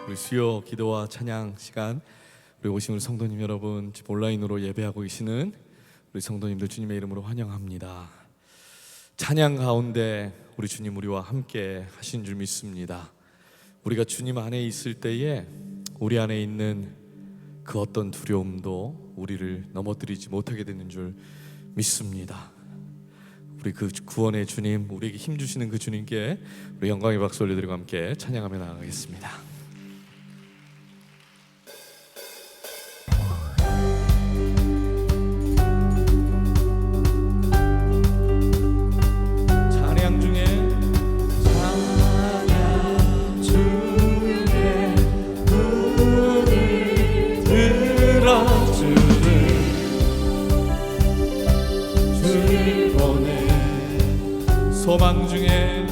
우리 수요 기도와 찬양 시간, 우리 오신 우리 성도님 여러분, 지금 온라인으로 예배하고 계시는 우리 성도님들 주님의 이름으로 환영합니다. 찬양 가운데 우리 주님 우리와 함께 하신 줄 믿습니다. 우리가 주님 안에 있을 때에 우리 안에 있는 그 어떤 두려움도 우리를 넘어뜨리지 못하게 되는 줄 믿습니다. 우리 그 구원의 주님, 우리에게 힘 주시는 그 주님께 우리 영광의 박수 올려드리고 함께 찬양하며 나아가겠습니다. 소망 중에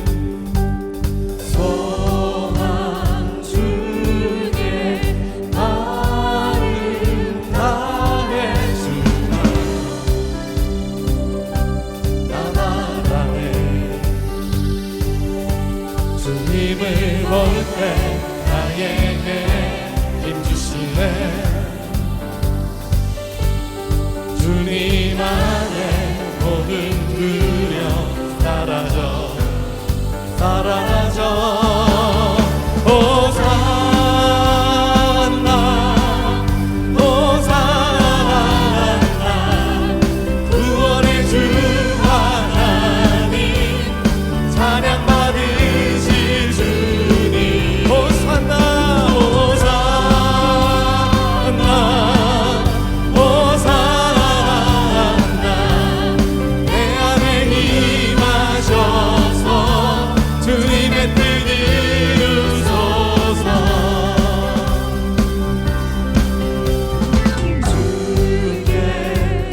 마음 다해 주나 나날 안에 주님을 볼 때 나에게 힘 주시네. 주님 안에 모든 두려움 사라져 호산나 호산나 구원의 주 하나님 찬양 받으실 주님. 호산나 호산나 호산나 내 안에 임하셔서 주님의 뜻 이루소서. 주의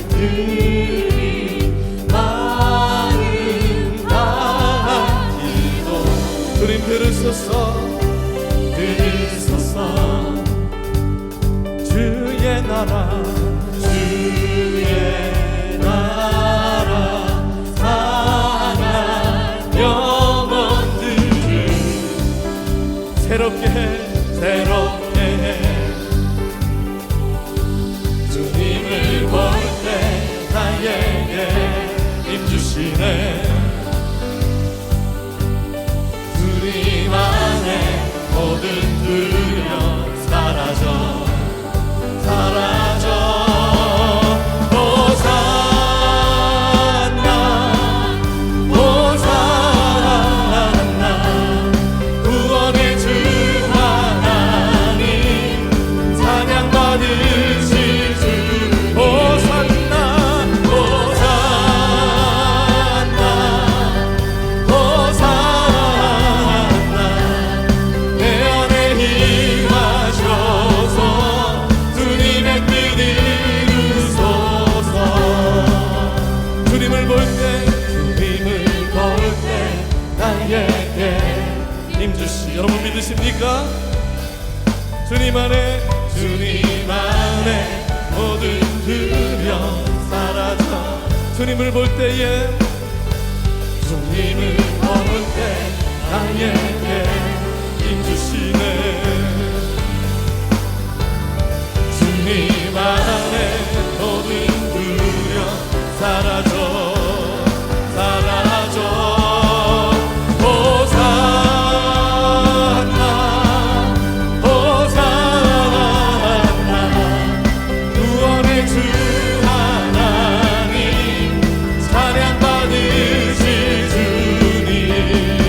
뜻이 마음 다한 기도 주님 들으소서 주의 나라 사랑 영원들을 새롭게 해 주님을 볼 때 나에게 힘 주시네. 주님 안에 모든 두려움 사라져 구원의 주 하나님 찬양 받으실 주. 호산나 내 안에 임하셔서 주님의 뜻 이루소서. 주님을 볼 때 나에게 힘 주시. 여러분 믿으십니까? 주님 안에 모든 두려움 사라져. 주님을 볼 때에 나에게 힘 주시네. 주님 안에 모든 두려움 사라져 구원의 주 하나님 찬양 받으실 주님.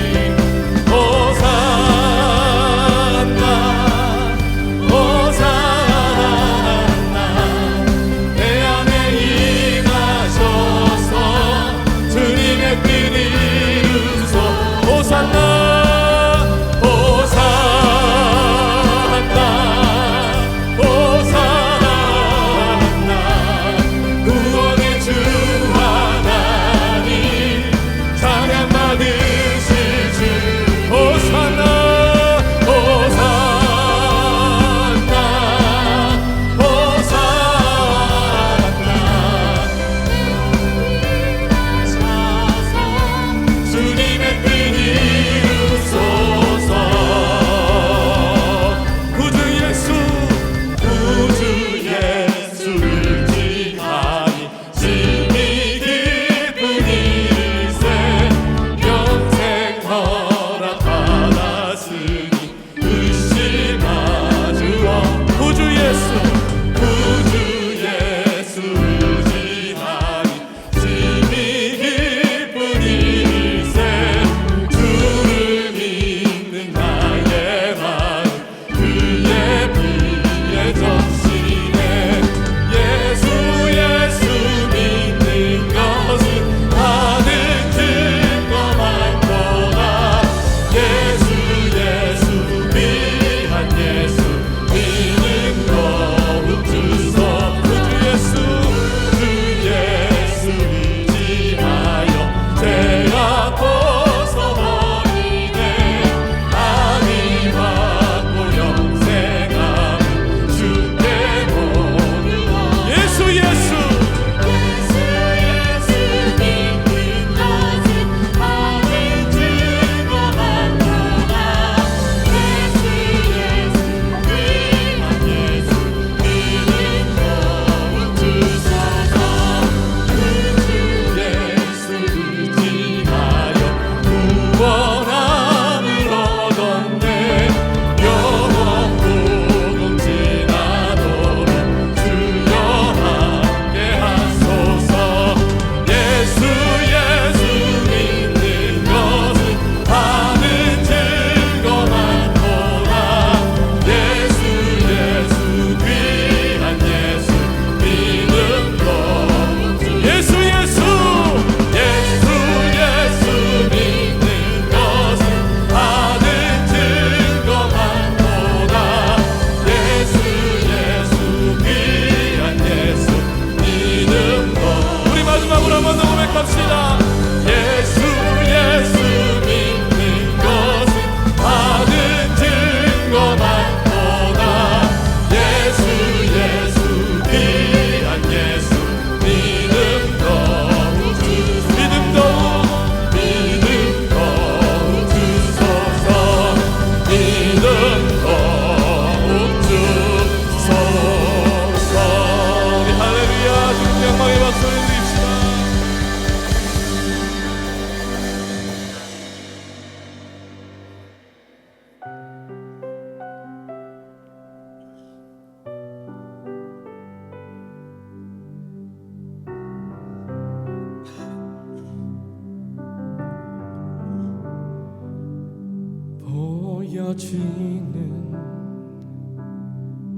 보여지는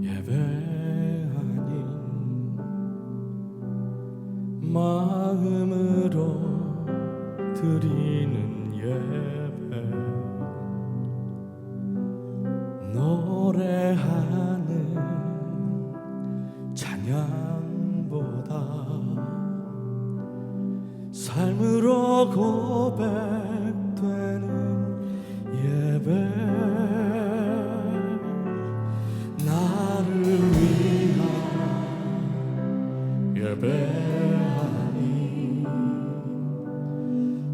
예배 아닌 마음으로 드리는 예배, 노래하는 찬양보다 삶으로 고백되는 예배, 나를 위한 예배 아니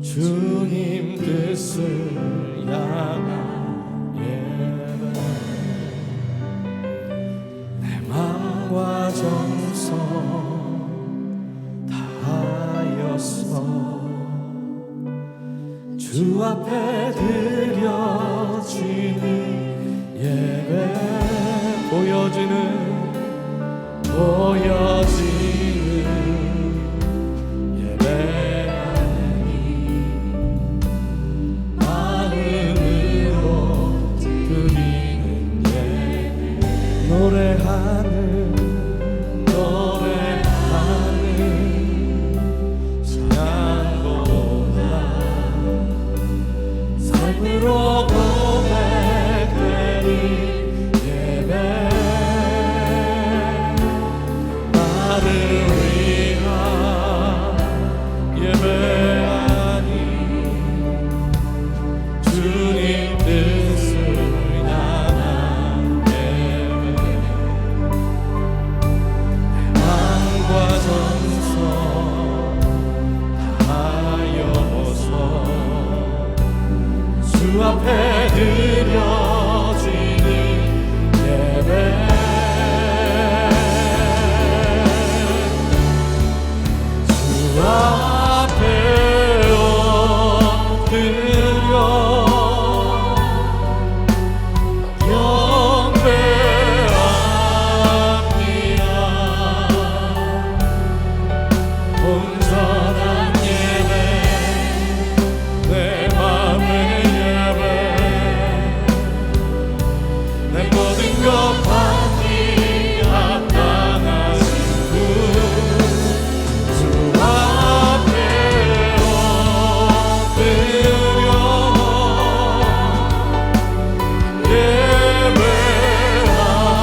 주님 뜻을 향한 예배, 내 마음과 정성 다하여서 주 앞에 드려지는 예배, 보여지는 예배 아니 마음으로 드리는 예배, 노래하는 찬양보다 삶으로 고백되는 예배, 나를 위한 예배 아니 주님 뜻을 향한 예배, 내 마음과 정성 다하여서 주 앞에 드려지는 예배, 주 앞에 엎드려 경배합니다. 온전한 예배, 내 맘의 예배, 내 모든 것 받기 합당하신 분, 주 앞에 엎드려 예배합니다.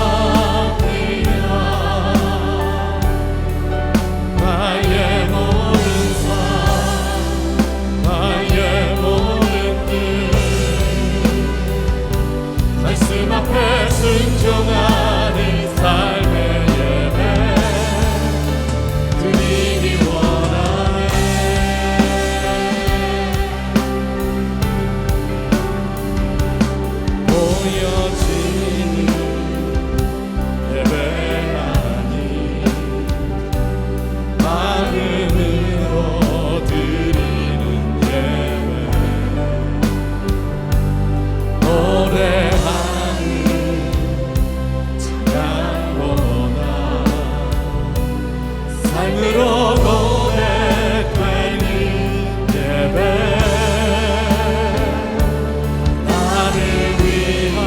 나의 모든 삶, 나의 모든 뜻, 말씀 앞에 순종하는 삶의 예배 드리기 원하네. 보여지는 예배 아니 마음으로 드리는 예배, 노래하는 찬양보다 삶으로 고백되는 예배, 나를 위한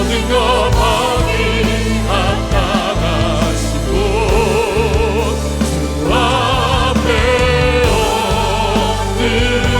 모든 것 받기 합당하시고 주 앞에 엎드려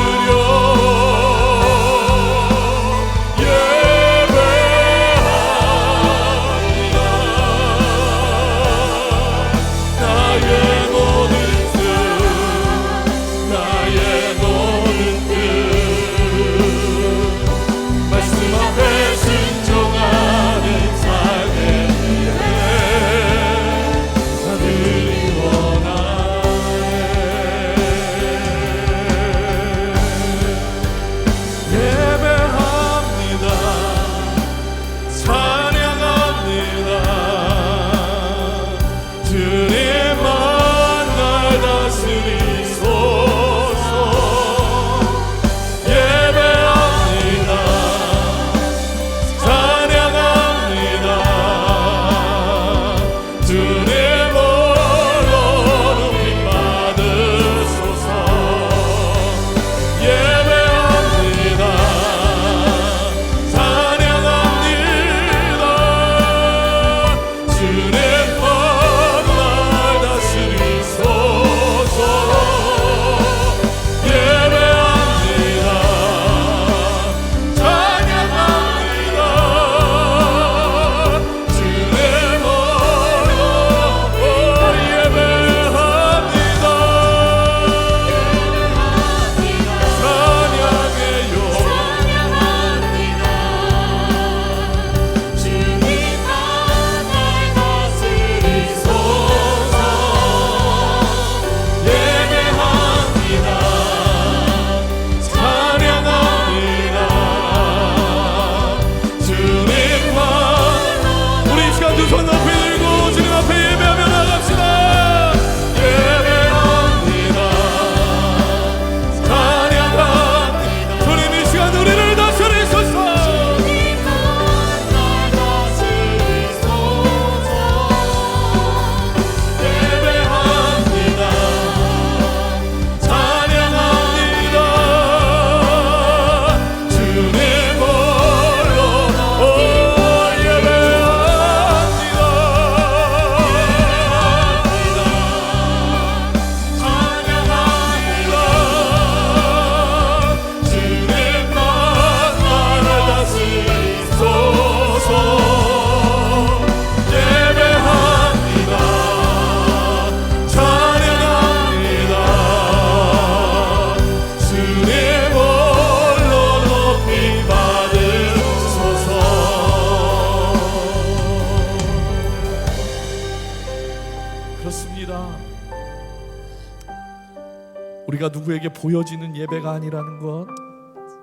우리가 누구에게 보여지는 예배가 아니라는 것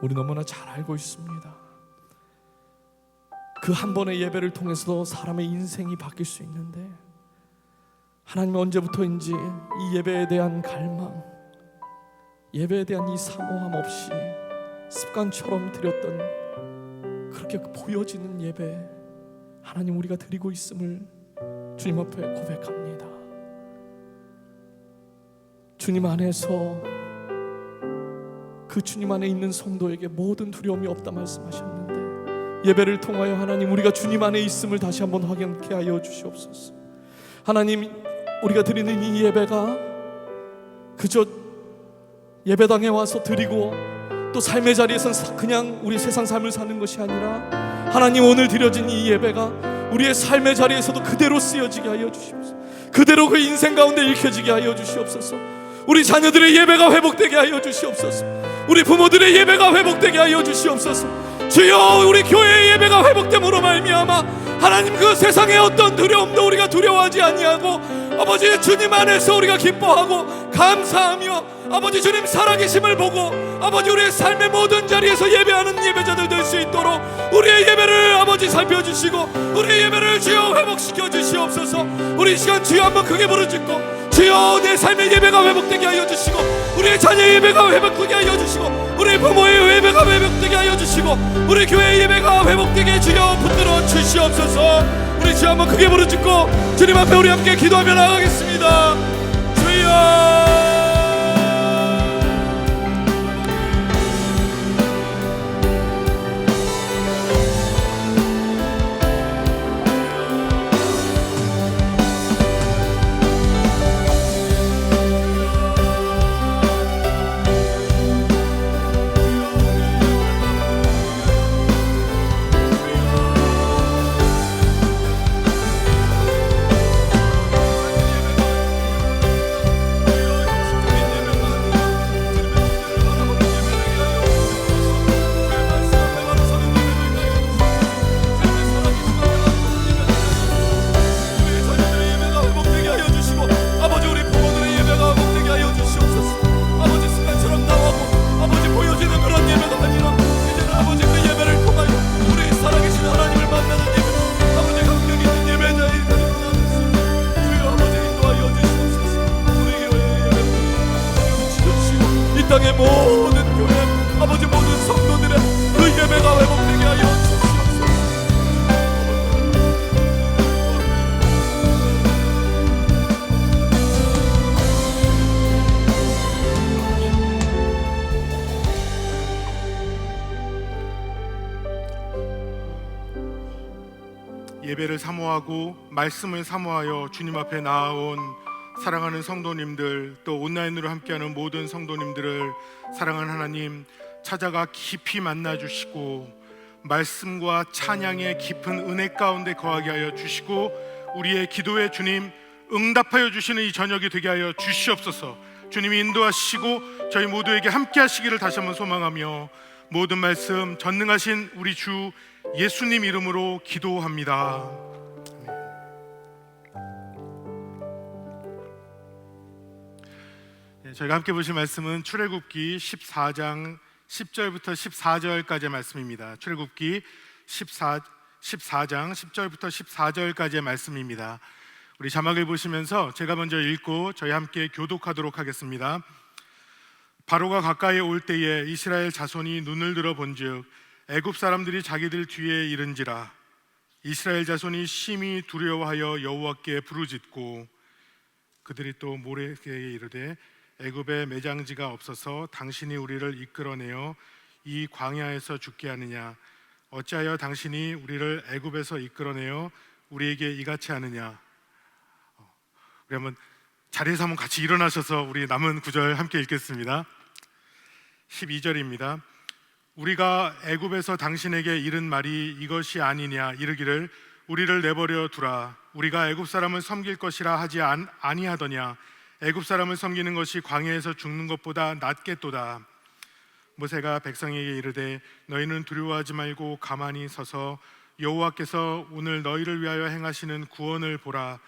우리 너무나 잘 알고 있습니다. 그 한 번의 예배를 통해서도 사람의 인생이 바뀔 수 있는데 하나님은 언제부터인지 이 예배에 대한 갈망, 예배에 대한 이 사모함 없이 습관처럼 드렸던 그렇게 보여지는 예배 하나님 우리가 드리고 있음을 주님 앞에 고백합니다. 주님 안에서 그 주님 안에 있는 성도에게 모든 두려움이 없다 말씀하셨는데 예배를 통하여 하나님 우리가 주님 안에 있음을 다시 한번 확인케 하여 주시옵소서. 하나님 우리가 드리는 이 예배가 그저 예배당에 와서 드리고 또 삶의 자리에서 그냥 우리 세상 삶을 사는 것이 아니라 하나님 오늘 드려진 이 예배가 우리의 삶의 자리에서도 그대로 쓰여지게 하여 주시옵소서. 그대로 그 인생 가운데 읽혀지게 하여 주시옵소서. 우리 자녀들의 예배가 회복되게 하여 주시옵소서. 우리 부모들의 예배가 회복되게 하여 주시옵소서. 주여 우리 교회의 예배가 회복됨으로 말미암아 하나님 그 세상의 어떤 두려움도 우리가 두려워하지 아니하고 아버지 주님 안에서 우리가 기뻐하고 감사하며 아버지 주님 살아계심을 보고 아버지 우리의 삶의 모든 자리에서 예배하는 예배자들 될 수 있도록 우리의 예배를 아버지 살펴주시고 우리의 예배를 주여 회복시켜 주시옵소서. 우리 시간 주여 한번 크게 부르짖고 주여 내 삶의 예배가 회복되게 하여 주시고 우리의 자녀의 예배가 회복되게 하여 주시고 우리 부모의 예배가 회복되게 하여 주시고 우리 교회의 예배가 회복되게 주여 붙들어 주시옵소서. 우리 주여 한번 크게 부르짖고 주님 앞에 우리 함께 기도하며 나가겠습니다. 주여 예배를 사모하고 말씀을 사모하여 주님 앞에 나아온 사랑하는 성도님들, 또 온라인으로 함께하는 모든 성도님들을 사랑하는 하나님 찾아가 깊이 만나주시고 말씀과 찬양의 깊은 은혜 가운데 거하게 하여 주시고 우리의 기도에 주님 응답하여 주시는 이 저녁이 되게 하여 주시옵소서. 주님이 인도하시고 저희 모두에게 함께 하시기를 다시 한번 소망하며 모든 말씀 전능하신 우리 주 예수님 이름으로 기도합니다. 저희가 함께 보실 말씀은 출애굽기 14장 10절부터 14절까지의 말씀입니다. 출애굽기 14장 10절부터 14절까지의 말씀입니다. 우리 자막을 보시면서 제가 먼저 읽고 저희 함께 교독하도록 하겠습니다. 바로가 가까이 올 때에 이스라엘 자손이 눈을 들어 본즉 애굽 사람들이 자기들 뒤에 이른지라. 이스라엘 자손이 심히 두려워하여 여호와께 부르짖고 그들이 또 모레에게 이르되 애굽에 매장지가 없어서 당신이 우리를 이끌어내어 이 광야에서 죽게 하느냐? 어찌하여 당신이 우리를 애굽에서 이끌어내어 우리에게 이같이 하느냐? 우리 한번 자리에서 한번 같이 일어나셔서 우리 남은 구절 함께 읽겠습니다. 12절입니다. 우리가 애굽에서 당신에게 이른 말이 이것이 아니냐? 이르기를 우리를 내버려 두라. 우리가 애굽 사람을 섬길 것이라 하지 아니하더냐? 애굽 사람을 섬기는 것이 광야에서 죽는 것보다 낫겠도다. 모세가 백성에게 이르되 너희는 두려워하지 말고 가만히 서서 여호와께서 오늘 너희를 위하여 행하시는 구원을 보라.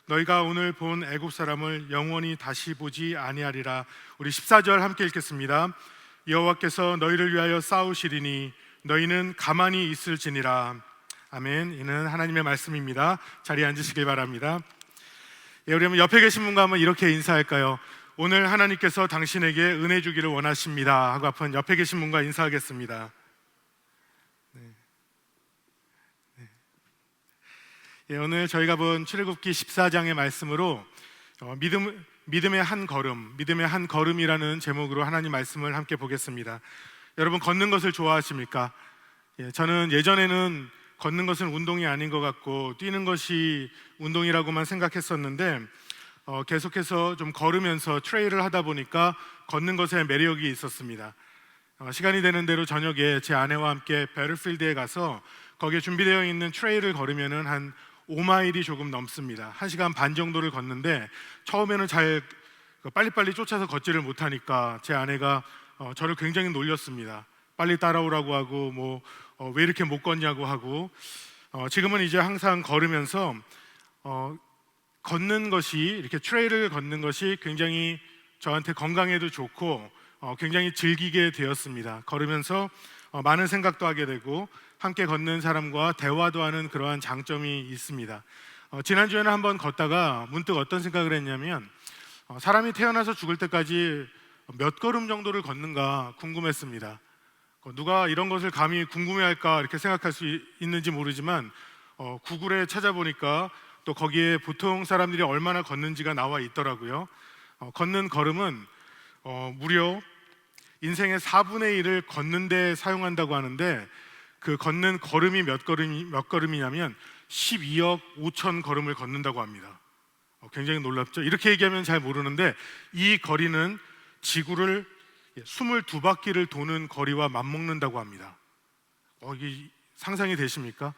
너희가 오늘 본 애굽 사람을 영원히 다시 보지 아니하리라. 우리 14절 함께 읽겠습니다. 여호와께서 너희를 위하여 싸우시리니 너희는 가만히 있을지니라. 아멘. 이는 하나님의 말씀입니다. 자리에 앉으시길 바랍니다. 우리 한번 옆에 계신 분과 한번 이렇게 인사할까요? 오늘 하나님께서 당신에게 은혜 주기를 원하십니다 하고 앞은 옆에 계신 분과 인사하겠습니다. 오늘 저희가 본 출애굽기 14장의 말씀으로 믿음의 한 걸음이라는 제목으로 하나님 말씀을 함께 보겠습니다. 여러분 걷는 것을 좋아하십니까? 저는 예전에는 걷는 것은 운동이 아닌 것 같고 뛰는 것이 운동이라고만 생각했었는데 계속해서 좀 걸으면서 트레일을 하다 보니까 걷는 것에 매력이 있었습니다. 시간이 되는 대로 저녁에 제 아내와 함께 베틀필드에 가서 거기에 준비되어 있는 트레일을 걸으면은 한 5마일이 조금 넘습니다. 1시간 반 정도를 걷는데 처음에는 잘 빨리빨리 쫓아서 걷지를 못하니까 제 아내가 저를 굉장히 놀렸습니다. 빨리 따라오라고 하고 왜 이렇게 못 걷냐고 하고 지금은 이제 항상 걸으면서 걷는 것이 이렇게 트레일을 걷는 것이 굉장히 저한테 건강에도 좋고 굉장히 즐기게 되었습니다. 걸으면서 많은 생각도 하게 되고 함께 걷는 사람과 대화도 하는 그러한 장점이 있습니다. 지난주에는 한번 걷다가 문득 어떤 생각을 했냐면 사람이 태어나서 죽을 때까지 몇 걸음 정도를 걷는가 궁금했습니다. 누가 이런 것을 감히 궁금해할까 이렇게 생각할 수 있는지 모르지만 구글에 찾아보니까 또 거기에 보통 사람들이 얼마나 걷는지가 나와 있더라고요. 걷는 걸음은 무려 인생의 4분의 1을 걷는 데 사용한다고 하는데 그 걷는 걸음이 몇 걸음이냐면 12억 5천 걸음을 걷는다고 합니다. 굉장히 놀랍죠? 이렇게 얘기하면 잘 모르는데 이 거리는 지구를 22바퀴를 도는 거리와 맞먹는다고 합니다. 이게 상상이 되십니까?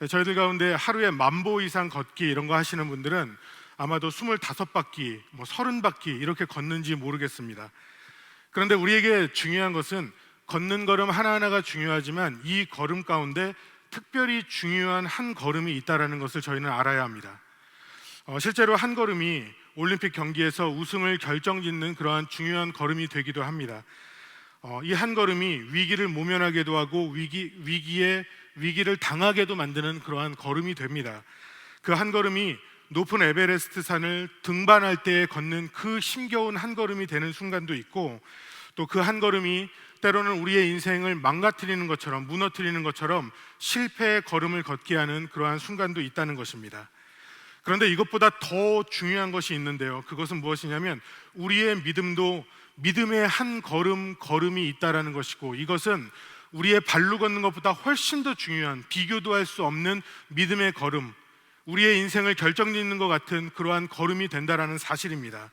저희들 가운데 하루에 10,000보 이상 걷기 이런 거 하시는 분들은 아마도 25바퀴, 30바퀴 이렇게 걷는지 모르겠습니다. 그런데 우리에게 중요한 것은 걷는 걸음 하나하나가 중요하지만 이 걸음 가운데 특별히 중요한 한 걸음이 있다는 것을 저희는 알아야 합니다. 실제로 한 걸음이 올림픽 경기에서 우승을 결정짓는 그러한 중요한 걸음이 되기도 합니다. 이 한 걸음이 위기를 모면하게도 하고 위기를 당하게도 만드는 그러한 걸음이 됩니다. 그 한 걸음이 높은 에베레스트 산을 등반할 때 걷는 그 힘겨운 한 걸음이 되는 순간도 있고 또 그 한 걸음이 때로는 우리의 인생을 망가뜨리는 것처럼 무너뜨리는 것처럼 실패의 걸음을 걷게 하는 그러한 순간도 있다는 것입니다. 그런데 이것보다 더 중요한 것이 있는데요. 그것은 무엇이냐면 우리의 믿음도 믿음의 한 걸음이 있다라는 것이고 이것은 우리의 발로 걷는 것보다 훨씬 더 중요한, 비교도 할 수 없는 믿음의 걸음, 우리의 인생을 결정짓는 것 같은 그러한 걸음이 된다라는 사실입니다.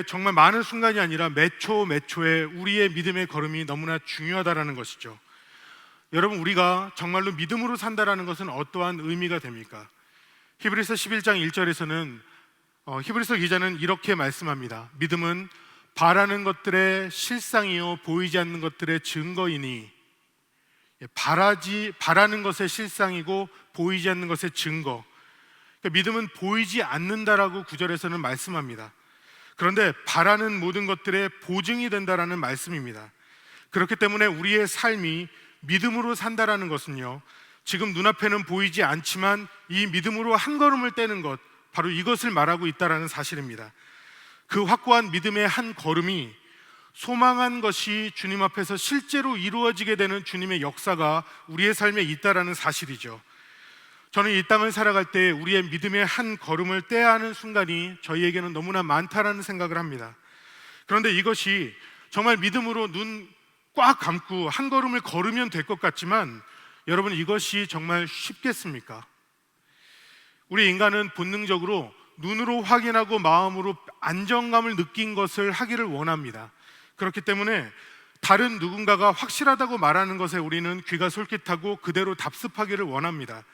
정말 많은 순간이 아니라 매 초 매 초에 우리의 믿음의 걸음이 너무나 중요하다라는 것이죠. 여러분, 우리가 정말로 믿음으로 산다라는 것은 어떠한 의미가 됩니까? 히브리서 11장 1절에서는 히브리서 기자는 이렇게 말씀합니다. 믿음은 바라는 것들의 실상이요 보이지 않는 것들의 증거이니, 바라는 것의 실상이고 보이지 않는 것의 증거. 그러니까 믿음은 보이지 않는다라고 구절에서는 말씀합니다. 그런데 바라는 모든 것들의 보증이 된다라는 말씀입니다. 그렇기 때문에 우리의 삶이 믿음으로 산다라는 것은요, 지금 눈앞에는 보이지 않지만 이 믿음으로 한 걸음을 떼는 것, 바로 이것을 말하고 있다라는 사실입니다. 그 확고한 믿음의 한 걸음이 소망한 것이 주님 앞에서 실제로 이루어지게 되는 주님의 역사가 우리의 삶에 있다라는 사실이죠. 저는 이 땅을 살아갈 때 우리의 믿음의 한 걸음을 떼야 하는 순간이 저희에게는 너무나 많다라는 생각을 합니다. 그런데 이것이 정말 믿음으로 눈 꽉 감고 한 걸음을 걸으면 될 것 같지만, 여러분, 이것이 정말 쉽겠습니까? 우리 인간은 본능적으로 눈으로 확인하고 마음으로 안정감을 느낀 것을 하기를 원합니다. 그렇기 때문에 다른 누군가가 확실하다고 말하는 것에 우리는 귀가 솔깃하고 그대로 답습하기를 원합니다.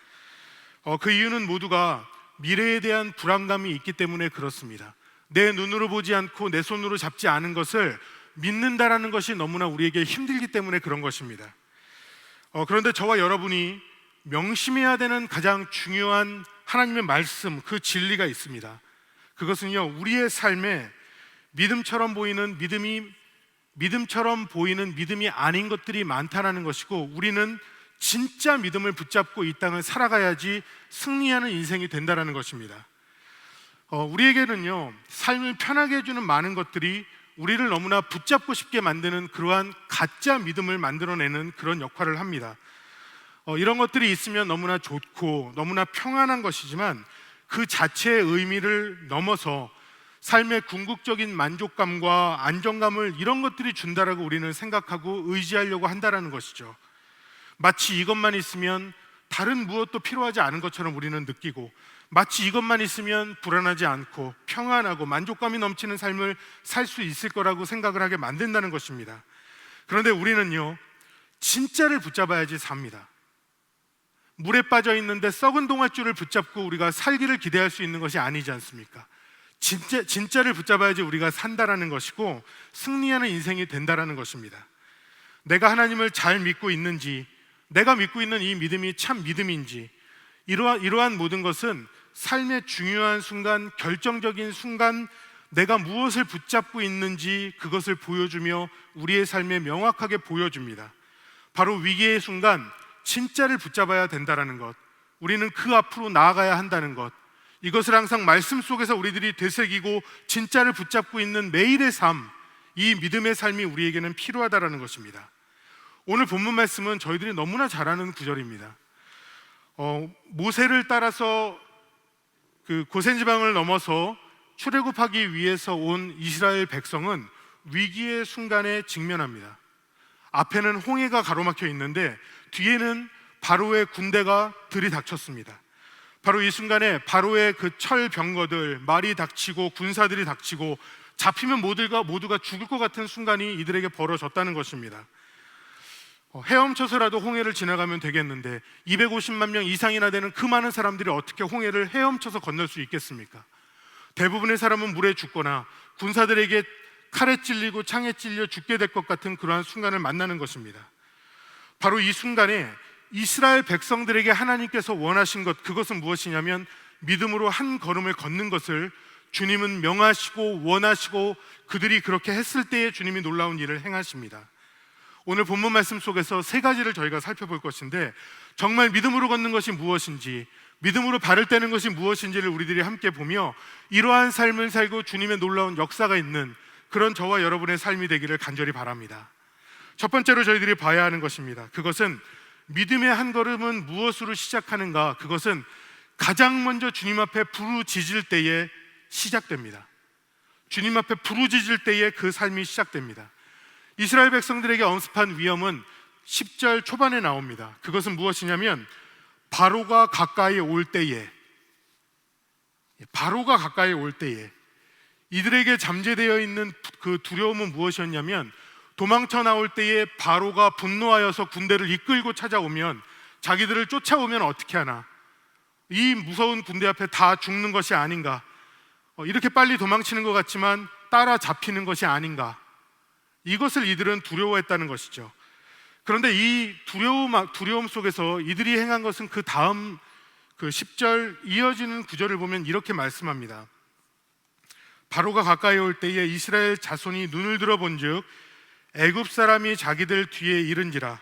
그 이유는 모두가 미래에 대한 불안감이 있기 때문에 그렇습니다. 내 눈으로 보지 않고 내 손으로 잡지 않은 것을 믿는다라는 것이 너무나 우리에게 힘들기 때문에 그런 것입니다. 그런데 저와 여러분이 명심해야 되는 가장 중요한 하나님의 말씀, 그 진리가 있습니다. 그것은요, 우리의 삶에 믿음처럼 보이는 믿음이 아닌 것들이 많다라는 것이고, 우리는 진짜 믿음을 붙잡고 이 땅을 살아가야지 승리하는 인생이 된다라는 것입니다. 우리에게는요, 삶을 편하게 해주는 많은 것들이 우리를 너무나 붙잡고 싶게 만드는 그러한 가짜 믿음을 만들어내는 그런 역할을 합니다. 이런 것들이 있으면 너무나 좋고 너무나 평안한 것이지만, 그 자체의 의미를 넘어서 삶의 궁극적인 만족감과 안정감을 이런 것들이 준다라고 우리는 생각하고 의지하려고 한다라는 것이죠. 마치 이것만 있으면 다른 무엇도 필요하지 않은 것처럼 우리는 느끼고, 마치 이것만 있으면 불안하지 않고 평안하고 만족감이 넘치는 삶을 살 수 있을 거라고 생각을 하게 만든다는 것입니다. 그런데 우리는요, 진짜를 붙잡아야지 삽니다. 물에 빠져 있는데 썩은 동아줄을 붙잡고 우리가 살기를 기대할 수 있는 것이 아니지 않습니까? 진짜를 붙잡아야지 우리가 산다라는 것이고 승리하는 인생이 된다라는 것입니다. 내가 하나님을 잘 믿고 있는지, 내가 믿고 있는 이 믿음이 참 믿음인지, 이러한 모든 것은 삶의 중요한 순간, 결정적인 순간 내가 무엇을 붙잡고 있는지 그것을 보여주며 우리의 삶에 명확하게 보여줍니다. 바로 위기의 순간 진짜를 붙잡아야 된다는 것, 우리는 그 앞으로 나아가야 한다는 것, 이것을 항상 말씀 속에서 우리들이 되새기고 진짜를 붙잡고 있는 매일의 삶, 이 믿음의 삶이 우리에게는 필요하다는 것입니다. 오늘 본문 말씀은 저희들이 너무나 잘 아는 구절입니다. 모세를 따라서 그 고센 지방을 넘어서 출애굽하기 위해서 온 이스라엘 백성은 위기의 순간에 직면합니다. 앞에는 홍해가 가로막혀 있는데 뒤에는 바로의 군대가 들이닥쳤습니다. 바로 이 순간에 바로의 그 철병거들, 말이 닥치고 군사들이 닥치고 잡히면 모두가 죽을 것 같은 순간이 이들에게 벌어졌다는 것입니다. 헤엄쳐서라도 홍해를 지나가면 되겠는데 250만 명 이상이나 되는 그 많은 사람들이 어떻게 홍해를 헤엄쳐서 건널 수 있겠습니까? 대부분의 사람은 물에 죽거나 군사들에게 칼에 찔리고 창에 찔려 죽게 될 것 같은 그러한 순간을 만나는 것입니다. 바로 이 순간에 이스라엘 백성들에게 하나님께서 원하신 것, 그것은 무엇이냐면 믿음으로 한 걸음을 걷는 것을 주님은 명하시고 원하시고, 그들이 그렇게 했을 때에 주님이 놀라운 일을 행하십니다. 오늘 본문 말씀 속에서 세 가지를 저희가 살펴볼 것인데, 정말 믿음으로 걷는 것이 무엇인지, 믿음으로 발을 떼는 것이 무엇인지를 우리들이 함께 보며 이러한 삶을 살고 주님의 놀라운 역사가 있는 그런 저와 여러분의 삶이 되기를 간절히 바랍니다. 첫 번째로 저희들이 봐야 하는 것입니다. 그것은 믿음의 한 걸음은 무엇으로 시작하는가? 그것은 가장 먼저 주님 앞에 부르짖을 때에 시작됩니다. 주님 앞에 부르짖을 때에 그 삶이 시작됩니다. 이스라엘 백성들에게 엄습한 위험은 10절 초반에 나옵니다. 그것은 무엇이냐면 바로가 가까이 올 때에, 바로가 가까이 올 때에 이들에게 잠재되어 있는 그 두려움은 무엇이었냐면, 도망쳐 나올 때에 바로가 분노하여서 군대를 이끌고 찾아오면, 자기들을 쫓아오면 어떻게 하나, 이 무서운 군대 앞에 다 죽는 것이 아닌가, 이렇게 빨리 도망치는 것 같지만 따라잡히는 것이 아닌가, 이것을 이들은 두려워했다는 것이죠. 그런데 이 두려움 속에서 이들이 행한 것은 그 다음 그 10절 이어지는 구절을 보면 이렇게 말씀합니다. 바로가 가까이 올 때에 이스라엘 자손이 눈을 들어본즉 애굽 사람이 자기들 뒤에 이른지라.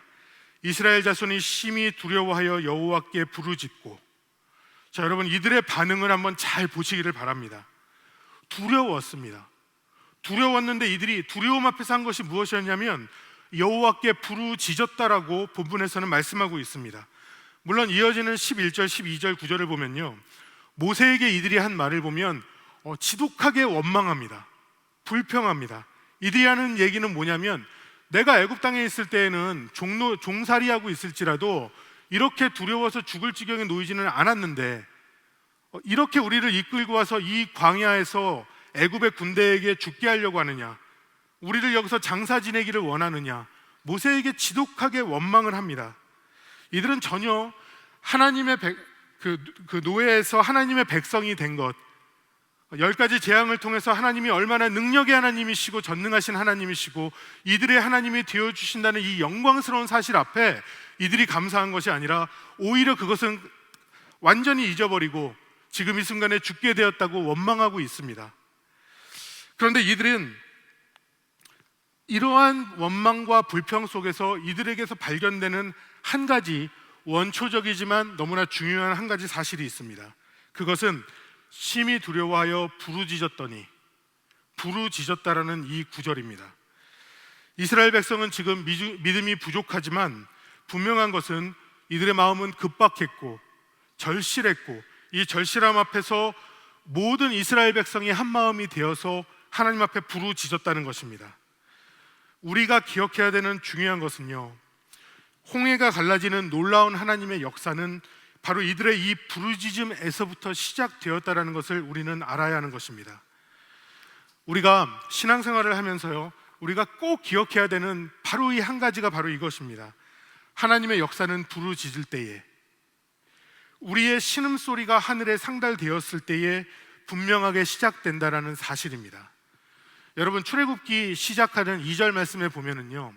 이스라엘 자손이 심히 두려워하여 여호와께 부르짖고. 자, 여러분, 이들의 반응을 한번 잘 보시기를 바랍니다. 두려웠습니다. 두려웠는데 이들이 두려움 앞에서 한 것이 무엇이었냐면 여호와께 부르짖었다라고 본문에서는 말씀하고 있습니다. 물론 이어지는 11절, 12절 구절을 보면요, 모세에게 이들이 한 말을 보면 지독하게 원망합니다. 불평합니다. 이들이 하는 얘기는 뭐냐면, 내가 애굽 땅에 있을 때에는 종살이하고 있을지라도 이렇게 두려워서 죽을 지경에 놓이지는 않았는데 이렇게 우리를 이끌고 와서 이 광야에서 애굽의 군대에게 죽게 하려고 하느냐, 우리를 여기서 장사 지내기를 원하느냐, 모세에게 지독하게 원망을 합니다. 이들은 전혀 하나님의 그 노예에서 하나님의 백성이 된 것, 10가지 재앙을 통해서 하나님이 얼마나 능력의 하나님이시고 전능하신 하나님이시고 이들의 하나님이 되어주신다는 이 영광스러운 사실 앞에 이들이 감사한 것이 아니라 오히려 그것은 완전히 잊어버리고 지금 이 순간에 죽게 되었다고 원망하고 있습니다. 그런데 이들은 이러한 원망과 불평 속에서 이들에게서 발견되는 한 가지 원초적이지만 너무나 중요한 한 가지 사실이 있습니다. 그것은 심히 두려워하여 부르짖었다라는 이 구절입니다. 이스라엘 백성은 지금 믿음이 부족하지만 분명한 것은 이들의 마음은 급박했고 절실했고, 이 절실함 앞에서 모든 이스라엘 백성이 한 마음이 되어서 하나님 앞에 부르짖었다는 것입니다. 우리가 기억해야 되는 중요한 것은요, 홍해가 갈라지는 놀라운 하나님의 역사는 바로 이들의 이 부르짖음에서부터 시작되었다는 것을 우리는 알아야 하는 것입니다. 우리가 신앙생활을 하면서요, 우리가 꼭 기억해야 되는 바로 이 한 가지가 바로 이것입니다. 하나님의 역사는 부르짖을 때에, 우리의 신음소리가 하늘에 상달되었을 때에 분명하게 시작된다라는 사실입니다. 여러분, 출애굽기 시작하는 2절 말씀에 보면은요,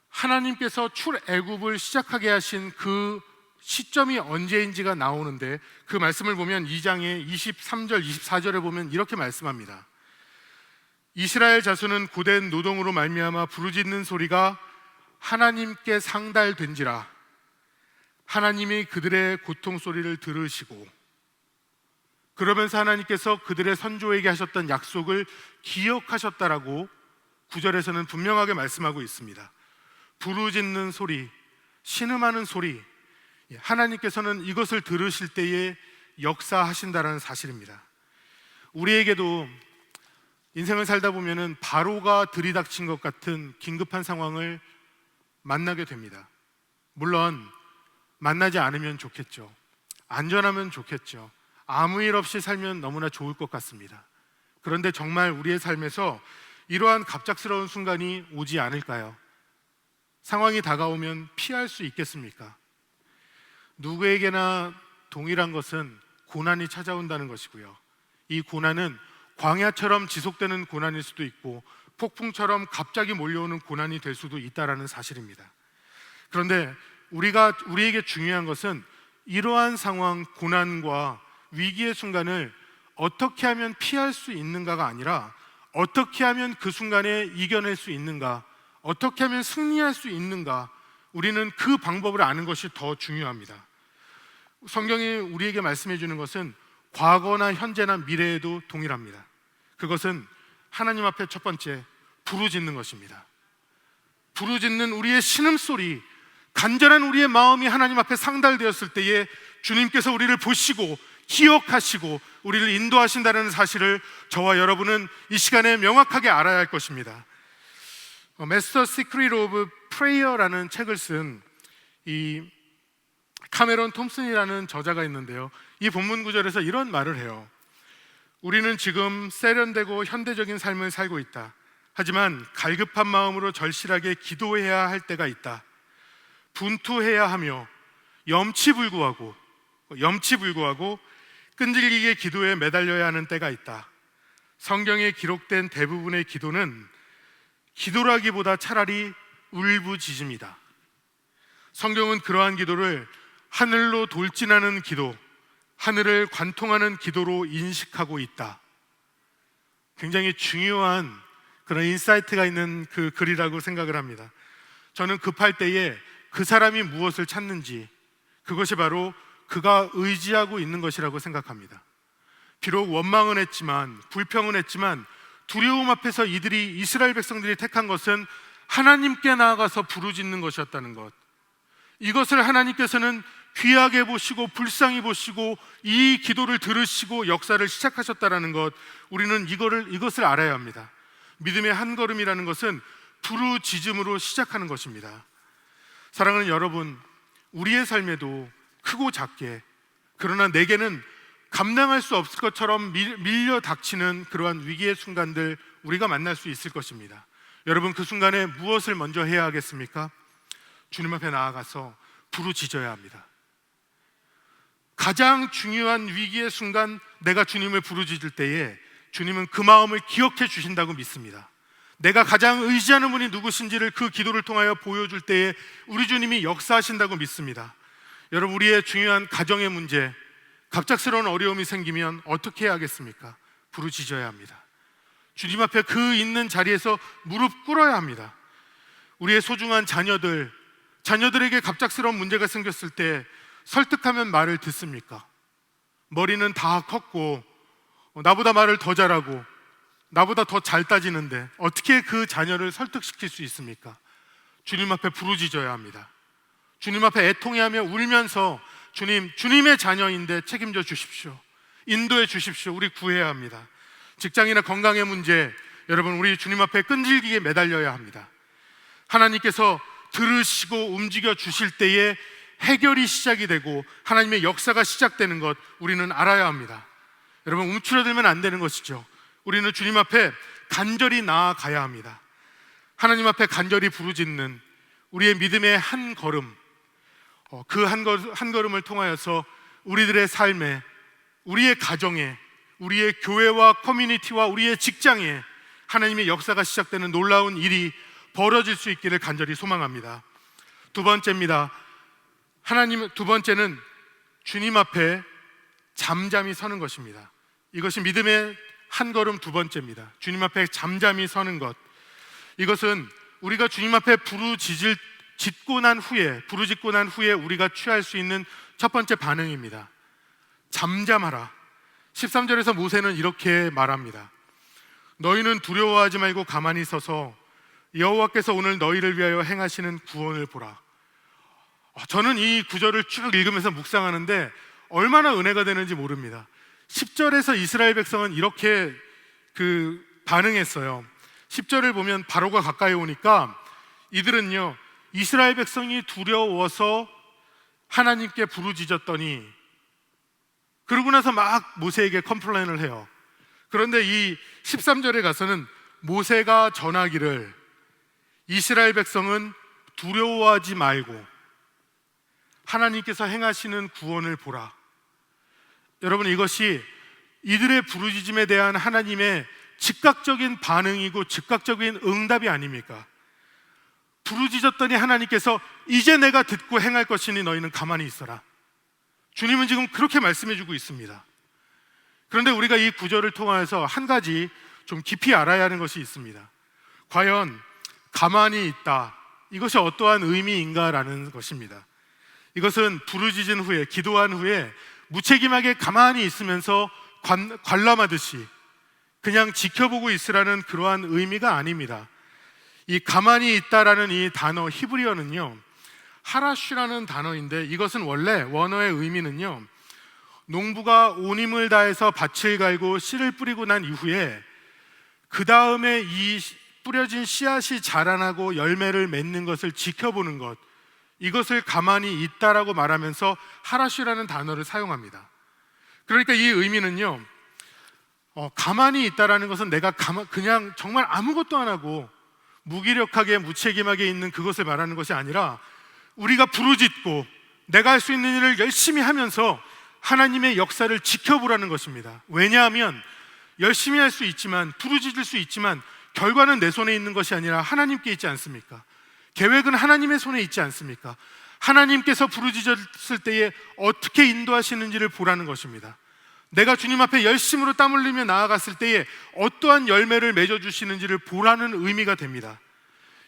하나님께서 출애굽을 시작하게 하신 그 시점이 언제인지가 나오는데, 그 말씀을 보면 2장의 23절, 24절에 보면 이렇게 말씀합니다. 이스라엘 자손은 고된 노동으로 말미암아 부르짖는 소리가 하나님께 상달된지라. 하나님이 그들의 고통 소리를 들으시고, 그러면서 하나님께서 그들의 선조에게 하셨던 약속을 기억하셨다라고 9절에서는 분명하게 말씀하고 있습니다. 부르짖는 소리, 신음하는 소리, 하나님께서는 이것을 들으실 때에 역사하신다라는 사실입니다. 우리에게도 인생을 살다 보면은 바로가 들이닥친 것 같은 긴급한 상황을 만나게 됩니다. 물론 만나지 않으면 좋겠죠. 안전하면 좋겠죠. 아무 일 없이 살면 너무나 좋을 것 같습니다. 그런데 정말 우리의 삶에서 이러한 갑작스러운 순간이 오지 않을까요? 상황이 다가오면 피할 수 있겠습니까? 누구에게나 동일한 것은 고난이 찾아온다는 것이고요, 이 고난은 광야처럼 지속되는 고난일 수도 있고 폭풍처럼 갑자기 몰려오는 고난이 될 수도 있다는 사실입니다. 그런데 우리에게 중요한 것은 이러한 상황, 고난과 위기의 순간을 어떻게 하면 피할 수 있는가가 아니라 어떻게 하면 그 순간에 이겨낼 수 있는가, 어떻게 하면 승리할 수 있는가, 우리는 그 방법을 아는 것이 더 중요합니다. 성경이 우리에게 말씀해 주는 것은 과거나 현재나 미래에도 동일합니다. 그것은 하나님 앞에 첫 번째 부르짖는 것입니다. 부르짖는 우리의 신음소리, 간절한 우리의 마음이 하나님 앞에 상달되었을 때에 주님께서 우리를 보시고 기억하시고 우리를 인도하신다는 사실을 저와 여러분은 이 시간에 명확하게 알아야 할 것입니다. Master Secret of Prayer라는 책을 쓴 이 카메론 톰슨이라는 저자가 있는데요, 이 본문 구절에서 이런 말을 해요. 우리는 지금 세련되고 현대적인 삶을 살고 있다. 하지만 갈급한 마음으로 절실하게 기도해야 할 때가 있다. 분투해야 하며 염치불구하고 끈질기게 기도에 매달려야 하는 때가 있다. 성경에 기록된 대부분의 기도는 기도라기보다 차라리 울부짖음이다. 성경은 그러한 기도를 하늘로 돌진하는 기도, 하늘을 관통하는 기도로 인식하고 있다. 굉장히 중요한 그런 인사이트가 있는 그 글이라고 생각을 합니다. 저는 급할 때에 그 사람이 무엇을 찾는지, 그것이 바로 그가 의지하고 있는 것이라고 생각합니다. 비록 원망은 했지만, 불평은 했지만, 두려움 앞에서 이스라엘 백성들이 택한 것은 하나님께 나아가서 부르짖는 것이었다는 것, 이것을 하나님께서는 귀하게 보시고 불쌍히 보시고 이 기도를 들으시고 역사를 시작하셨다는 것, 우리는 이것을 알아야 합니다. 믿음의 한 걸음이라는 것은 부르짖음으로 시작하는 것입니다. 사랑하는 여러분, 우리의 삶에도 크고 작게, 그러나 내게는 감당할 수 없을 것처럼 밀려 닥치는 그러한 위기의 순간들 우리가 만날 수 있을 것입니다. 여러분, 그 순간에 무엇을 먼저 해야 하겠습니까? 주님 앞에 나아가서 부르짖어야 합니다. 가장 중요한 위기의 순간, 내가 주님을 부르짖을 때에 주님은 그 마음을 기억해 주신다고 믿습니다. 내가 가장 의지하는 분이 누구신지를 그 기도를 통하여 보여줄 때에 우리 주님이 역사하신다고 믿습니다. 여러분, 우리의 중요한 가정의 문제, 갑작스러운 어려움이 생기면 어떻게 해야 하겠습니까? 부르짖어야 합니다. 주님 앞에 그 있는 자리에서 무릎 꿇어야 합니다. 우리의 소중한 자녀들에게 갑작스러운 문제가 생겼을 때 설득하면 말을 듣습니까? 머리는 다 컸고 나보다 말을 더 잘하고 나보다 더 잘 따지는데 어떻게 그 자녀를 설득시킬 수 있습니까? 주님 앞에 부르짖어야 합니다. 주님 앞에 애통해하며 울면서 주님의 자녀인데 책임져 주십시오, 인도해 주십시오, 우리 구해야 합니다. 직장이나 건강의 문제, 여러분, 우리 주님 앞에 끈질기게 매달려야 합니다. 하나님께서 들으시고 움직여 주실 때에 해결이 시작이 되고 하나님의 역사가 시작되는 것, 우리는 알아야 합니다. 여러분, 움츠러들면 안 되는 것이죠. 우리는 주님 앞에 간절히 나아가야 합니다. 하나님 앞에 간절히 부르짖는 우리의 믿음의 한 걸음, 그 한 걸음을 통하여서 우리들의 삶에, 우리의 가정에, 우리의 교회와 커뮤니티와 우리의 직장에 하나님의 역사가 시작되는 놀라운 일이 벌어질 수 있기를 간절히 소망합니다. 두 번째는 주님 앞에 잠잠히 서는 것입니다. 이것이 믿음의 한 걸음 두 번째입니다. 주님 앞에 잠잠히 서는 것, 이것은 우리가 주님 앞에 부르짖고 난 후에 우리가 취할 수 있는 첫 번째 반응입니다. 잠잠하라. 13절에서 모세는 이렇게 말합니다. 너희는 두려워하지 말고 가만히 서서 여호와께서 오늘 너희를 위하여 행하시는 구원을 보라. 저는 이 구절을 쭉 읽으면서 묵상하는데 얼마나 은혜가 되는지 모릅니다. 10절에서 이스라엘 백성은 이렇게 반응했어요. 10절을 보면 바로가 가까이 오니까 이들은요, 이스라엘 백성이 두려워서 하나님께 부르짖었더니, 그러고 나서 막 모세에게 컴플레인을 해요. 그런데 이 13절에 가서는 모세가 전하기를 이스라엘 백성은 두려워하지 말고 하나님께서 행하시는 구원을 보라. 여러분, 이것이 이들의 부르짖음에 대한 하나님의 즉각적인 반응이고 즉각적인 응답이 아닙니까? 부르짖었더니 하나님께서 이제 내가 듣고 행할 것이니 너희는 가만히 있어라. 주님은 지금 그렇게 말씀해주고 있습니다. 그런데 우리가 이 구절을 통해서 한 가지 좀 깊이 알아야 하는 것이 있습니다. 과연 가만히 있다, 이것이 어떠한 의미인가라는 것입니다. 이것은 부르짖은 후에, 기도한 후에 무책임하게 가만히 있으면서 관람하듯이 그냥 지켜보고 있으라는 그러한 의미가 아닙니다. 이 가만히 있다라는 이 단어, 히브리어는요, 하라슈라는 단어인데, 이것은 원래 원어의 의미는요, 농부가 온 힘을 다해서 밭을 갈고 씨를 뿌리고 난 이후에 그 다음에 이 뿌려진 씨앗이 자라나고 열매를 맺는 것을 지켜보는 것, 이것을 가만히 있다라고 말하면서 하라시라는 단어를 사용합니다. 그러니까 이 의미는요, 가만히 있다라는 것은 내가 그냥 정말 아무것도 안 하고 무기력하게 무책임하게 있는 그것을 말하는 것이 아니라 우리가 부르짖고 내가 할 수 있는 일을 열심히 하면서 하나님의 역사를 지켜보라는 것입니다. 왜냐하면 열심히 할 수 있지만, 부르짖을 수 있지만 결과는 내 손에 있는 것이 아니라 하나님께 있지 않습니까? 계획은 하나님의 손에 있지 않습니까? 하나님께서 부르짖었을 때에 어떻게 인도하시는지를 보라는 것입니다. 내가 주님 앞에 열심으로 땀 흘리며 나아갔을 때에 어떠한 열매를 맺어주시는지를 보라는 의미가 됩니다.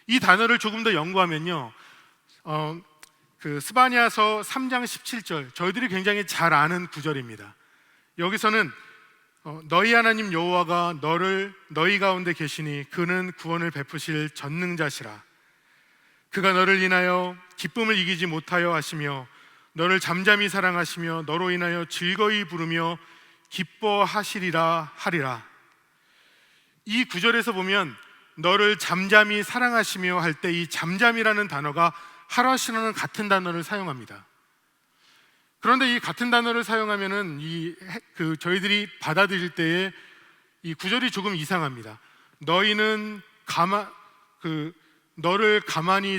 이 단어를 조금 더 연구하면요, 스바냐서 3장 17절, 저희들이 굉장히 잘 아는 구절입니다. 여기서는 너희 하나님 여호와가 너희 가운데 계시니 그는 구원을 베푸실 전능자시라. 그가 너를 인하여 기쁨을 이기지 못하여 하시며 너를 잠잠히 사랑하시며 너로 인하여 즐거이 부르며 기뻐하시리라 하리라. 이 구절에서 보면 너를 잠잠히 사랑하시며 할 때 이 잠잠이라는 단어가 하라시라는 같은 단어를 사용합니다. 그런데 이 같은 단어를 사용하면은 저희들이 받아들일 때에 이 구절이 조금 이상합니다. 너희는 너를 가만히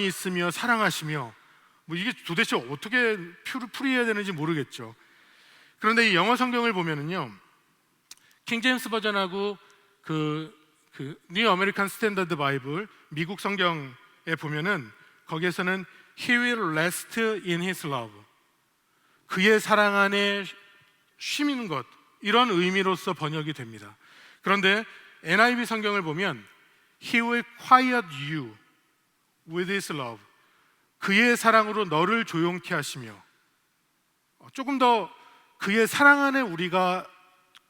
있으며 사랑하시며, 이게 도대체 어떻게 풀이해야 되는지 모르겠죠. 그런데 이 영어 성경을 보면은요, 킹 제임스 버전하고 뉴 아메리칸 스탠더드 바이블, 미국 성경에 보면은 거기에서는 He will rest in his love, 그의 사랑 안에 쉬는 것, 이런 의미로서 번역이 됩니다. 그런데 NIV 성경을 보면 He will quiet you with his love, 그의 사랑으로 너를 조용케 하시며, 조금 더 그의 사랑 안에 우리가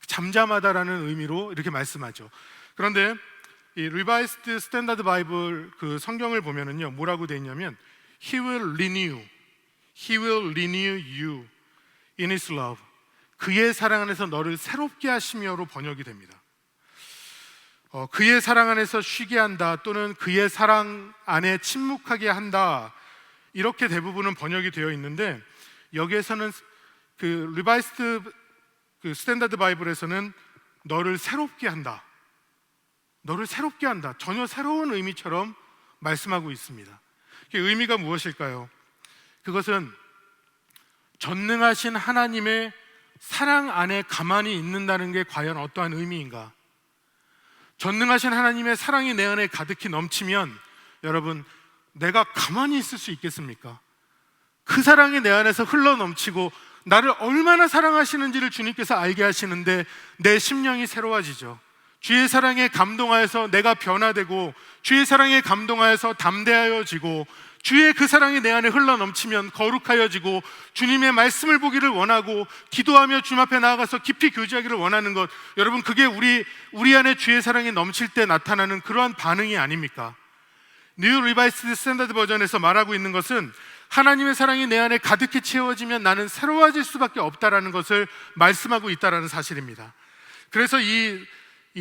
잠잠하다라는 의미로 이렇게 말씀하죠. 그런데 이 리바이스드 스탠다드 바이블 그 성경을 보면은요, 뭐라고 되어 있냐면 He will renew you in his love, 그의 사랑 안에서 너를 새롭게 하시며로 번역이 됩니다. 그의 사랑 안에서 쉬게 한다, 또는 그의 사랑 안에 침묵하게 한다, 이렇게 대부분은 번역이 되어 있는데, 여기에서는 그 리바이스드 그 스탠다드 바이블에서는 너를 새롭게 한다, 전혀 새로운 의미처럼 말씀하고 있습니다. 의미가 무엇일까요? 그것은 전능하신 하나님의 사랑 안에 가만히 있는다는 게 과연 어떠한 의미인가? 전능하신 하나님의 사랑이 내 안에 가득히 넘치면, 여러분, 내가 가만히 있을 수 있겠습니까? 그 사랑이 내 안에서 흘러 넘치고 나를 얼마나 사랑하시는지를 주님께서 알게 하시는데 내 심령이 새로워지죠. 주의 사랑에 감동하여서 내가 변화되고, 주의 사랑에 감동하여서 담대하여지고, 주의 그 사랑이 내 안에 흘러 넘치면 거룩하여지고, 주님의 말씀을 보기를 원하고 기도하며 주님 앞에 나아가서 깊이 교제하기를 원하는 것, 여러분, 그게 우리 안에 주의 사랑이 넘칠 때 나타나는 그러한 반응이 아닙니까? 뉴 리바이스드 스탠다드 버전에서 말하고 있는 것은 하나님의 사랑이 내 안에 가득히 채워지면 나는 새로워질 수밖에 없다라는 것을 말씀하고 있다라는 사실입니다. 그래서 이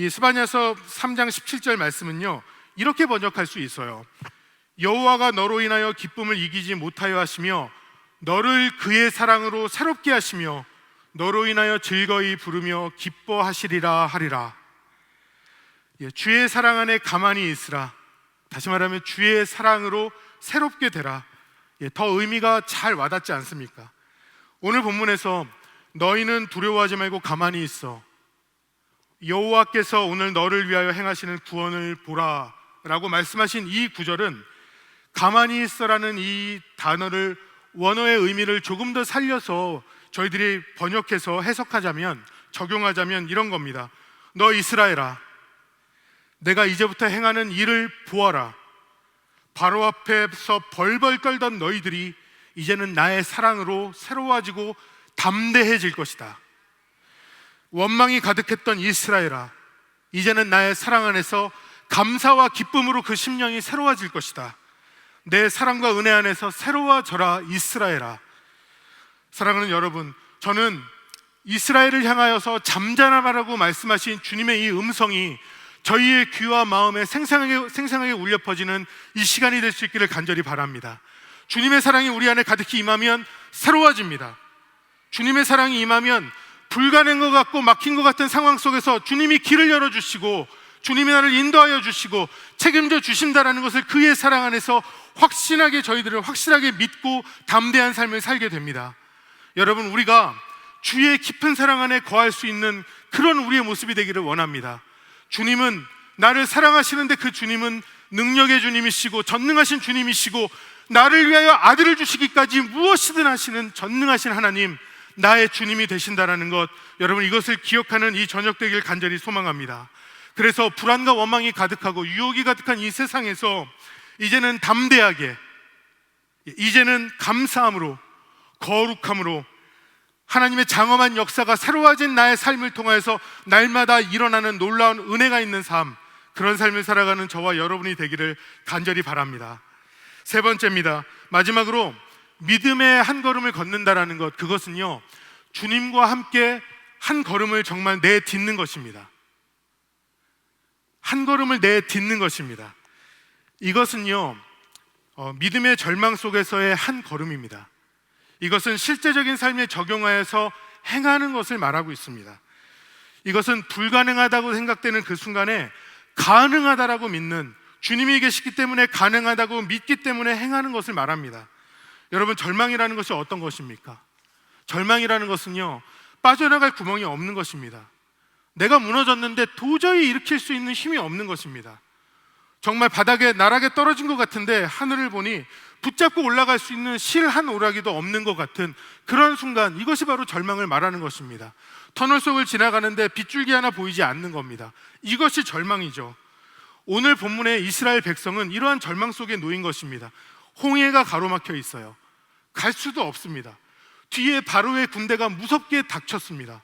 스바냐서 3장 17절 말씀은요, 이렇게 번역할 수 있어요. 여호와가 너로 인하여 기쁨을 이기지 못하여 하시며 너를 그의 사랑으로 새롭게 하시며 너로 인하여 즐거이 부르며 기뻐하시리라 하리라. 주의 사랑 안에 가만히 있으라, 다시 말하면 주의 사랑으로 새롭게 되라. 더 의미가 잘 와닿지 않습니까? 오늘 본문에서 너희는 두려워하지 말고 가만히 있어, 여호와께서 오늘 너를 위하여 행하시는 구원을 보라 라고 말씀하신 이 구절은 가만히 있어라는 이 단어를, 원어의 의미를 조금 더 살려서 저희들이 번역해서 해석하자면, 적용하자면 이런 겁니다. 너 이스라엘아, 내가 이제부터 행하는 일을 보아라. 바로 앞에서 벌벌 떨던 너희들이 이제는 나의 사랑으로 새로워지고 담대해질 것이다. 원망이 가득했던 이스라엘아, 이제는 나의 사랑 안에서 감사와 기쁨으로 그 심령이 새로워질 것이다. 내 사랑과 은혜 안에서 새로워져라 이스라엘아. 사랑하는 여러분, 저는 이스라엘을 향하여서 잠잠하라고 말씀하신 주님의 이 음성이 저희의 귀와 마음에 생생하게 울려 퍼지는 이 시간이 될 수 있기를 간절히 바랍니다. 주님의 사랑이 우리 안에 가득히 임하면 새로워집니다. 주님의 사랑이 임하면 불가능한 것 같고 막힌 것 같은 상황 속에서 주님이 길을 열어주시고 주님이 나를 인도하여 주시고 책임져 주신다라는 것을 그의 사랑 안에서 확신하게 저희들을 확실하게 믿고 담대한 삶을 살게 됩니다. 여러분, 우리가 주의 깊은 사랑 안에 거할 수 있는 그런 우리의 모습이 되기를 원합니다. 주님은 나를 사랑하시는데 그 주님은 능력의 주님이시고 전능하신 주님이시고 나를 위하여 아들을 주시기까지 무엇이든 하시는 전능하신 하나님, 나의 주님이 되신다라는 것, 여러분 이것을 기억하는 이 저녁 되길 간절히 소망합니다. 그래서 불안과 원망이 가득하고 유혹이 가득한 이 세상에서 이제는 담대하게, 이제는 감사함으로, 거룩함으로 하나님의 장엄한 역사가 새로워진 나의 삶을 통하여서 날마다 일어나는 놀라운 은혜가 있는 삶, 그런 삶을 살아가는 저와 여러분이 되기를 간절히 바랍니다. 세 번째입니다. 마지막으로 믿음의 한 걸음을 걷는다라는 것, 그것은요 주님과 함께 한 걸음을 정말 내딛는 것입니다. 한 걸음을 내딛는 것입니다. 이것은요 믿음의 절망 속에서의 한 걸음입니다. 이것은 실제적인 삶에 적용하여서 행하는 것을 말하고 있습니다. 이것은 불가능하다고 생각되는 그 순간에 가능하다라고 믿는, 주님이 계시기 때문에 가능하다고 믿기 때문에 행하는 것을 말합니다. 여러분, 절망이라는 것이 어떤 것입니까? 절망이라는 것은요 빠져나갈 구멍이 없는 것입니다. 내가 무너졌는데 도저히 일으킬 수 있는 힘이 없는 것입니다. 정말 바닥에 나락에 떨어진 것 같은데 하늘을 보니 붙잡고 올라갈 수 있는 실 한 오라기도 없는 것 같은 그런 순간, 이것이 바로 절망을 말하는 것입니다. 터널 속을 지나가는데 빗줄기 하나 보이지 않는 겁니다. 이것이 절망이죠. 오늘 본문의 이스라엘 백성은 이러한 절망 속에 놓인 것입니다. 홍해가 가로막혀 있어요. 갈 수도 없습니다. 뒤에 바로의 군대가 무섭게 닥쳤습니다.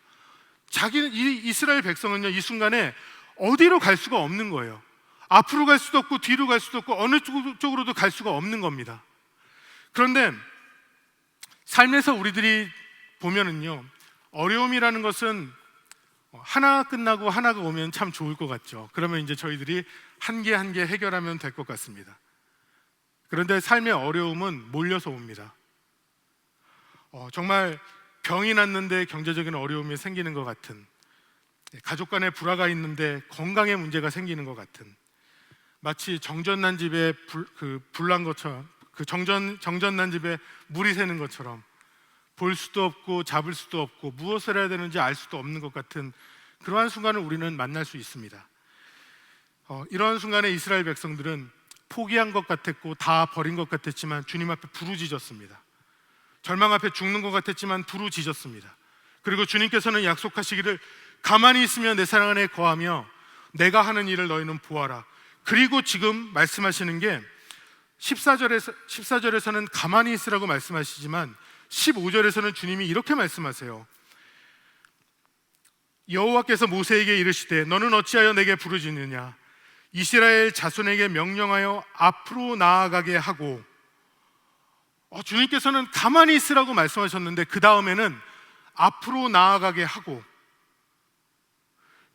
이스라엘 백성은요 이 순간에 어디로 갈 수가 없는 거예요. 앞으로 갈 수도 없고 뒤로 갈 수도 없고 어느 쪽으로도 갈 수가 없는 겁니다. 그런데 삶에서 우리들이 보면은요 어려움이라는 것은 하나 끝나고 하나가 오면 참 좋을 것 같죠. 그러면 이제 저희들이 한 개 한 개 해결하면 될 것 같습니다. 그런데 삶의 어려움은 몰려서 옵니다. 정말 병이 났는데 경제적인 어려움이 생기는 것 같은, 가족 간의 불화가 있는데 건강에 문제가 생기는 것 같은, 마치 정전난 집에 불난 것처럼, 그 정전난 집에 물이 새는 것처럼 볼 수도 없고 잡을 수도 없고 무엇을 해야 되는지 알 수도 없는 것 같은 그러한 순간을 우리는 만날 수 있습니다. 이러한 순간에 이스라엘 백성들은 포기한 것 같았고 다 버린 것 같았지만 주님 앞에 부르짖었습니다. 절망 앞에 죽는 것 같았지만 부르짖었습니다. 그리고 주님께서는 약속하시기를 가만히 있으며 내 사랑 안에 거하며 내가 하는 일을 너희는 보아라. 그리고 지금 말씀하시는 게 14절에서는 가만히 있으라고 말씀하시지만 15절에서는 주님이 이렇게 말씀하세요. 여호와께서 모세에게 이르시되 너는 어찌하여 내게 부르짖느냐? 이스라엘 자손에게 명령하여 앞으로 나아가게 하고, 주님께서는 가만히 있으라고 말씀하셨는데 그 다음에는 앞으로 나아가게 하고,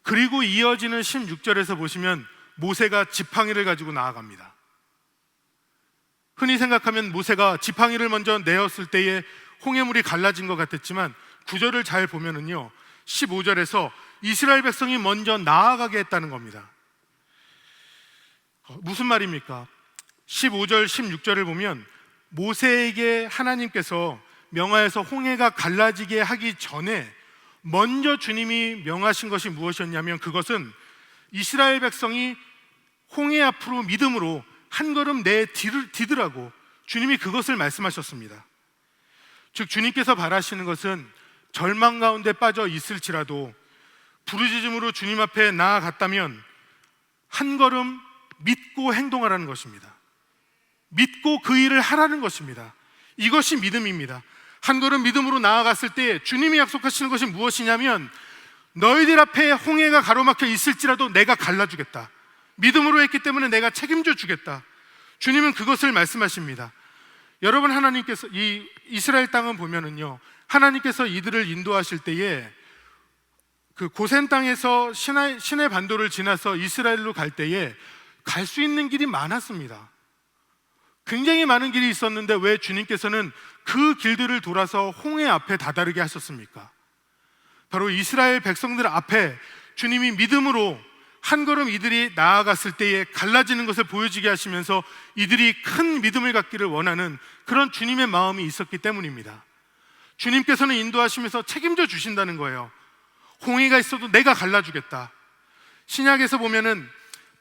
그리고 이어지는 16절에서 보시면 모세가 지팡이를 가지고 나아갑니다. 흔히 생각하면 모세가 지팡이를 먼저 내었을 때에 홍해물이 갈라진 것 같았지만 9절을 잘 보면은요 15절에서 이스라엘 백성이 먼저 나아가게 했다는 겁니다. 무슨 말입니까? 15절 16절을 보면 모세에게 하나님께서 명하여서 홍해가 갈라지게 하기 전에 먼저 주님이 명하신 것이 무엇이었냐면, 그것은 이스라엘 백성이 홍해 앞으로 믿음으로 한 걸음 내디드라고 주님이 그것을 말씀하셨습니다. 즉 주님께서 바라시는 것은 절망 가운데 빠져 있을지라도 부르짖음으로 주님 앞에 나아갔다면 한 걸음 믿고 행동하라는 것입니다. 믿고 그 일을 하라는 것입니다. 이것이 믿음입니다. 한 걸음 믿음으로 나아갔을 때 주님이 약속하시는 것이 무엇이냐면, 너희들 앞에 홍해가 가로막혀 있을지라도 내가 갈라주겠다. 믿음으로 했기 때문에 내가 책임져 주겠다. 주님은 그것을 말씀하십니다. 여러분, 하나님께서 이 이스라엘 땅은 보면은요 하나님께서 이들을 인도하실 때에 그 고센 땅에서 시내 반도를 지나서 이스라엘로 갈 때에 갈 수 있는 길이 많았습니다. 굉장히 많은 길이 있었는데 왜 주님께서는 그 길들을 돌아서 홍해 앞에 다다르게 하셨습니까? 바로 이스라엘 백성들 앞에 주님이 믿음으로 한 걸음 이들이 나아갔을 때에 갈라지는 것을 보여지게 하시면서 이들이 큰 믿음을 갖기를 원하는 그런 주님의 마음이 있었기 때문입니다. 주님께서는 인도하시면서 책임져 주신다는 거예요. 홍해가 있어도 내가 갈라주겠다. 신약에서 보면은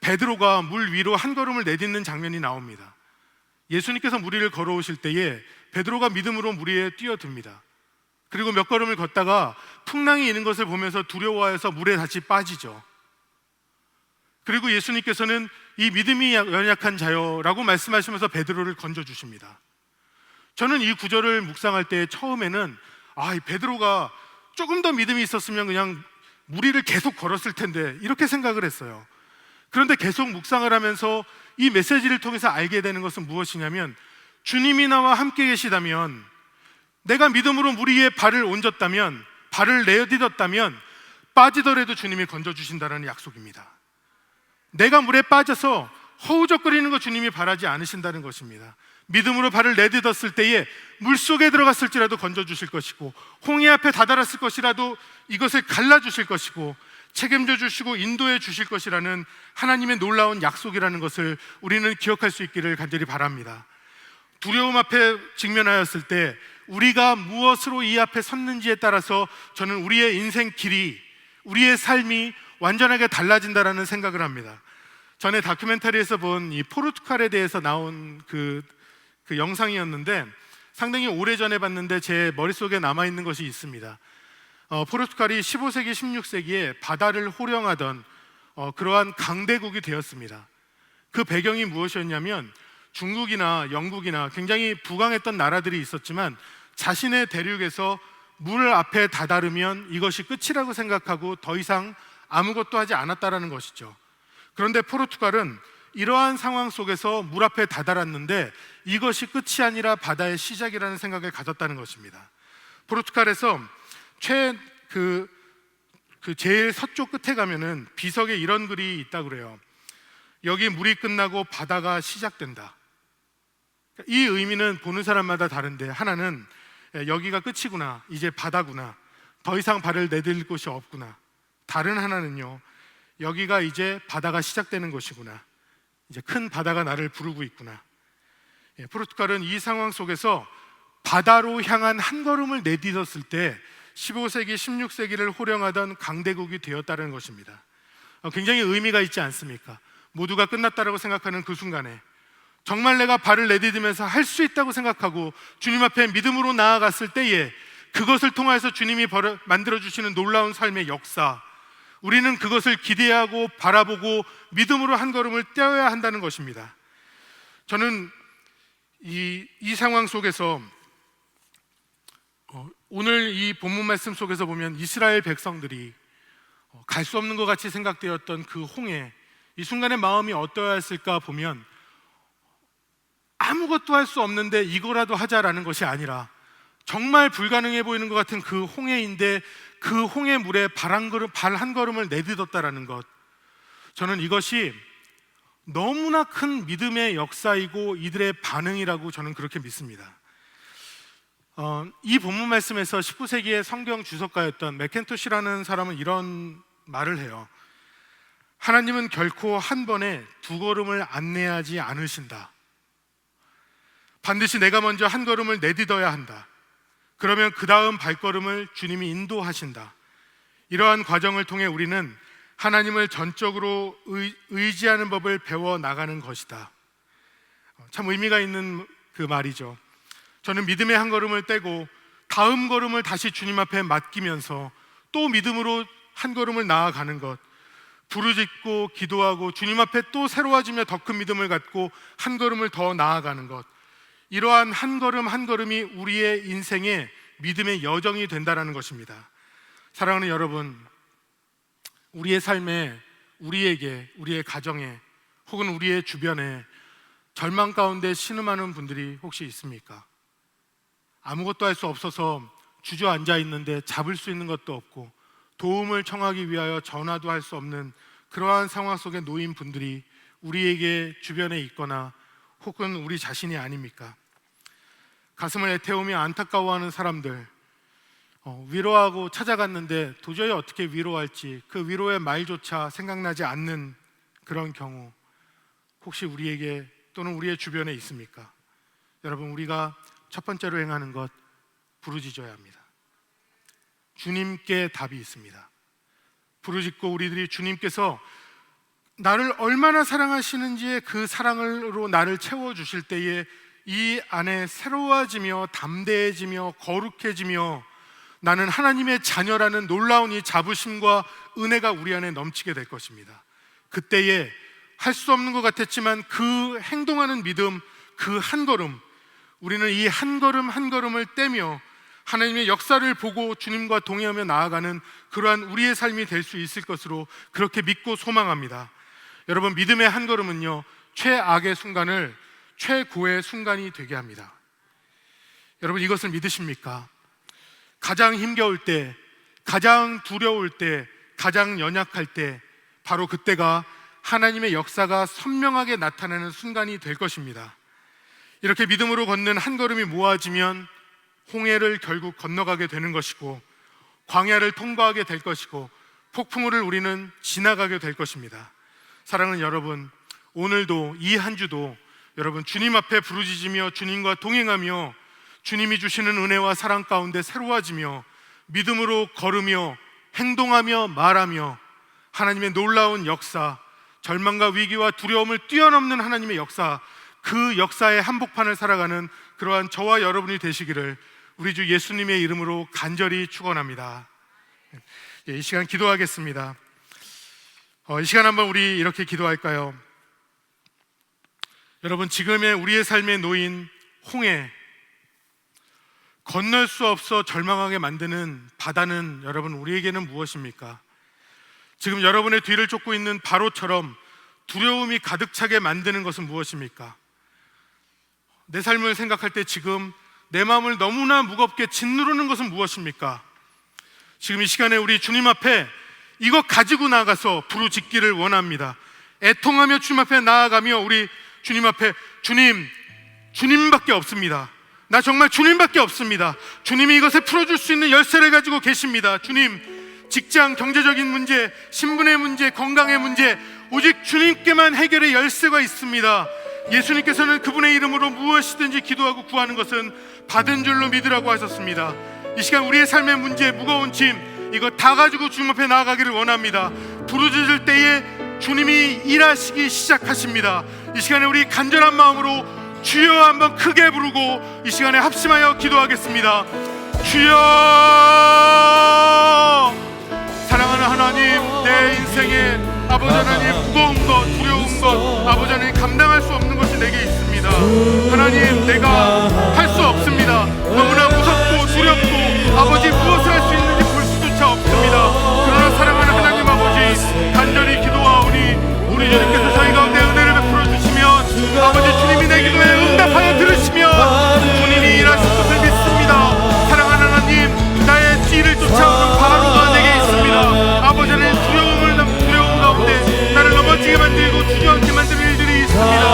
베드로가 물 위로 한 걸음을 내딛는 장면이 나옵니다. 예수님께서 물 위를 걸어오실 때에 베드로가 믿음으로 물 위에 뛰어듭니다. 그리고 몇 걸음을 걷다가 풍랑이 있는 것을 보면서 두려워해서 물에 다시 빠지죠. 그리고 예수님께서는 이 믿음이 연약한 자여라고 말씀하시면서 베드로를 건져주십니다. 저는 이 구절을 묵상할 때 처음에는 이 베드로가 조금 더 믿음이 있었으면 그냥 물 위를 계속 걸었을 텐데 이렇게 생각을 했어요. 그런데 계속 묵상을 하면서 이 메시지를 통해서 알게 되는 것은 무엇이냐면, 주님이 나와 함께 계시다면, 내가 믿음으로 물 위에 발을 얹었다면, 발을 내딛었다면 빠지더라도 주님이 건져주신다는 약속입니다. 내가 물에 빠져서 허우적거리는 거 주님이 바라지 않으신다는 것입니다. 믿음으로 발을 내딛었을 때에 물속에 들어갔을지라도 건져주실 것이고, 홍해 앞에 다다랐을 것이라도 이것을 갈라주실 것이고, 책임져 주시고 인도해 주실 것이라는 하나님의 놀라운 약속이라는 것을 우리는 기억할 수 있기를 간절히 바랍니다. 두려움 앞에 직면하였을 때 우리가 무엇으로 이 앞에 섰는지에 따라서 저는 우리의 인생 길이, 우리의 삶이 완전하게 달라진다라는 생각을 합니다. 전에 다큐멘터리에서 본 이 포르투갈에 대해서 나온 그 영상이었는데 상당히 오래전에 봤는데 제 머릿속에 남아있는 것이 있습니다. 포르투갈이 15세기, 16세기에 바다를 호령하던 그러한 강대국이 되었습니다. 그 배경이 무엇이었냐면, 중국이나 영국이나 굉장히 부강했던 나라들이 있었지만 자신의 대륙에서 물 앞에 다다르면 이것이 끝이라고 생각하고 더 이상 아무것도 하지 않았다라는 것이죠. 그런데 포르투갈은 이러한 상황 속에서 물 앞에 다다랐는데 이것이 끝이 아니라 바다의 시작이라는 생각을 가졌다는 것입니다. 포르투갈에서 제일 서쪽 끝에 가면은 비석에 이런 글이 있다고 그래요. 여기 물이 끝나고 바다가 시작된다. 이 의미는 보는 사람마다 다른데, 하나는 여기가 끝이구나, 이제 바다구나, 더 이상 발을 내딜 곳이 없구나. 다른 하나는요, 여기가 이제 바다가 시작되는 것이구나, 이제 큰 바다가 나를 부르고 있구나. 포르투갈은 이 상황 속에서 바다로 향한 한 걸음을 내딛었을 때 15세기, 16세기를 호령하던 강대국이 되었다는 것입니다. 굉장히 의미가 있지 않습니까? 모두가 끝났다라고 생각하는 그 순간에 정말 내가 발을 내디디면서 할 수 있다고 생각하고 주님 앞에 믿음으로 나아갔을 때에 그것을 통해서 주님이 만들어주시는 놀라운 삶의 역사, 우리는 그것을 기대하고 바라보고 믿음으로 한 걸음을 떼어야 한다는 것입니다. 저는 이 상황 속에서 오늘 이 본문 말씀 속에서 보면 이스라엘 백성들이 갈 수 없는 것 같이 생각되었던 그 홍해, 이 순간의 마음이 어떠했을까 보면 아무것도 할 수 없는데 이거라도 하자라는 것이 아니라 정말 불가능해 보이는 것 같은 그 홍해인데 그 홍해 물에 발 한 걸음을 내딛었다라는 것, 저는 이것이 너무나 큰 믿음의 역사이고 이들의 반응이라고 저는 그렇게 믿습니다. 이 본문 말씀에서 19세기의 성경 주석가였던 맥켄토시라는 사람은 이런 말을 해요. 하나님은 결코 한 번에 두 걸음을 안내하지 않으신다. 반드시 내가 먼저 한 걸음을 내딛어야 한다. 그러면 그 다음 발걸음을 주님이 인도하신다. 이러한 과정을 통해 우리는 하나님을 전적으로 의지하는 법을 배워 나가는 것이다. 참 의미가 있는 그 말이죠. 저는 믿음의 한 걸음을 떼고 다음 걸음을 다시 주님 앞에 맡기면서 또 믿음으로 한 걸음을 나아가는 것, 부르짖고 기도하고 주님 앞에 또 새로워지며 더 큰 믿음을 갖고 한 걸음을 더 나아가는 것, 이러한 한 걸음 한 걸음이 우리의 인생의 믿음의 여정이 된다는 것입니다. 사랑하는 여러분, 우리의 삶에, 우리에게, 우리의 가정에 혹은 우리의 주변에 절망 가운데 신음하는 분들이 혹시 있습니까? 아무것도 할 수 없어서 주저앉아 있는데 잡을 수 있는 것도 없고 도움을 청하기 위하여 전화도 할 수 없는 그러한 상황 속에 놓인 분들이 우리에게 주변에 있거나 혹은 우리 자신이 아닙니까? 가슴을 애태우며 안타까워하는 사람들, 위로하고 찾아갔는데 도저히 어떻게 위로할지 그 위로의 말조차 생각나지 않는 그런 경우 혹시 우리에게 또는 우리의 주변에 있습니까? 여러분, 우리가 첫 번째로 행하는 것, 부르짖어야 합니다. 주님께 답이 있습니다. 부르짖고 우리들이 주님께서 나를 얼마나 사랑하시는지의 그 사랑으로 나를 채워주실 때에 이 안에 새로워지며 담대해지며 거룩해지며 나는 하나님의 자녀라는 놀라운 이 자부심과 은혜가 우리 안에 넘치게 될 것입니다. 그때에 할 수 없는 것 같았지만 그 행동하는 믿음, 그 한 걸음, 우리는 이 한 걸음 한 걸음을 떼며 하나님의 역사를 보고 주님과 동행하며 나아가는 그러한 우리의 삶이 될 수 있을 것으로 그렇게 믿고 소망합니다. 여러분, 믿음의 한 걸음은요, 최악의 순간을 최고의 순간이 되게 합니다. 여러분, 이것을 믿으십니까? 가장 힘겨울 때, 가장 두려울 때, 가장 연약할 때, 바로 그때가 하나님의 역사가 선명하게 나타나는 순간이 될 것입니다. 이렇게 믿음으로 걷는 한 걸음이 모아지면 홍해를 결국 건너가게 되는 것이고, 광야를 통과하게 될 것이고, 폭풍우를 우리는 지나가게 될 것입니다. 사랑하는 여러분, 오늘도 이 한 주도 여러분 주님 앞에 부르짖으며 주님과 동행하며 주님이 주시는 은혜와 사랑 가운데 새로워지며 믿음으로 걸으며 행동하며 말하며 하나님의 놀라운 역사, 절망과 위기와 두려움을 뛰어넘는 하나님의 역사, 그 역사의 한복판을 살아가는 그러한 저와 여러분이 되시기를 우리 주 예수님의 이름으로 간절히 축원합니다. 이 시간 기도하겠습니다. 이 시간 한번 우리 이렇게 기도할까요? 여러분, 지금의 우리의 삶에 놓인 홍해, 건널 수 없어 절망하게 만드는 바다는 여러분 우리에게는 무엇입니까? 지금 여러분의 뒤를 쫓고 있는 바로처럼 두려움이 가득 차게 만드는 것은 무엇입니까? 내 삶을 생각할 때 지금 내 마음을 너무나 무겁게 짓누르는 것은 무엇입니까? 지금 이 시간에 우리 주님 앞에 이것 가지고 나가서 부르짖기를 원합니다. 애통하며 주님 앞에 나아가며 우리 주님 앞에, 주님밖에 없습니다. 나 정말 주님밖에 없습니다. 주님이 이것을 풀어줄 수 있는 열쇠를 가지고 계십니다. 주님, 직장, 경제적인 문제, 신분의 문제, 건강의 문제, 오직 주님께만 해결의 열쇠가 있습니다. 예수님께서는 그분의 이름으로 무엇이든지 기도하고 구하는 것은 받은 줄로 믿으라고 하셨습니다. 이 시간 우리의 삶의 문제, 무거운 짐, 이거 다 가지고 주님 앞에 나아가기를 원합니다. 부르짖을 때에 주님이 일하시기 시작하십니다. 이 시간에 우리 간절한 마음으로 주여 한번 크게 부르고 이 시간에 합심하여 기도하겠습니다. 주여! 사랑하는 하나님, 내 인생에 아버지 하나님 무거운 것, 두려운 것, 아버지 하나님 감당할 수 없는 것이 내게 있습니다. 하나님, 내가 할 수 없습니다. 너무나 무섭고 두렵고 아버지 무엇을 할 수 있는지 볼 수조차 없습니다. 그러나 사랑하는 하나님 아버지, 간절히 기도하오니 우리 주님께서 저희 가운데 은혜를 베풀어 주시면 아버지 주님이 내 기도에 응답하여 들으시며 주님이 일하실 것을 믿습니다. 사랑하는 하나님, 나의 뒤를 쫓아오는 바로가 내게 있습니다. 아버지는 두려움 가운데 나를 넘어지게 만들고 주저앉게 만드는 일들이 있습니다.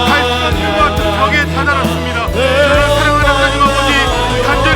갈 수 없는 것 같은 벽에 다다랐습니다. 그러나 사랑하는 하나님 아버지, 간절히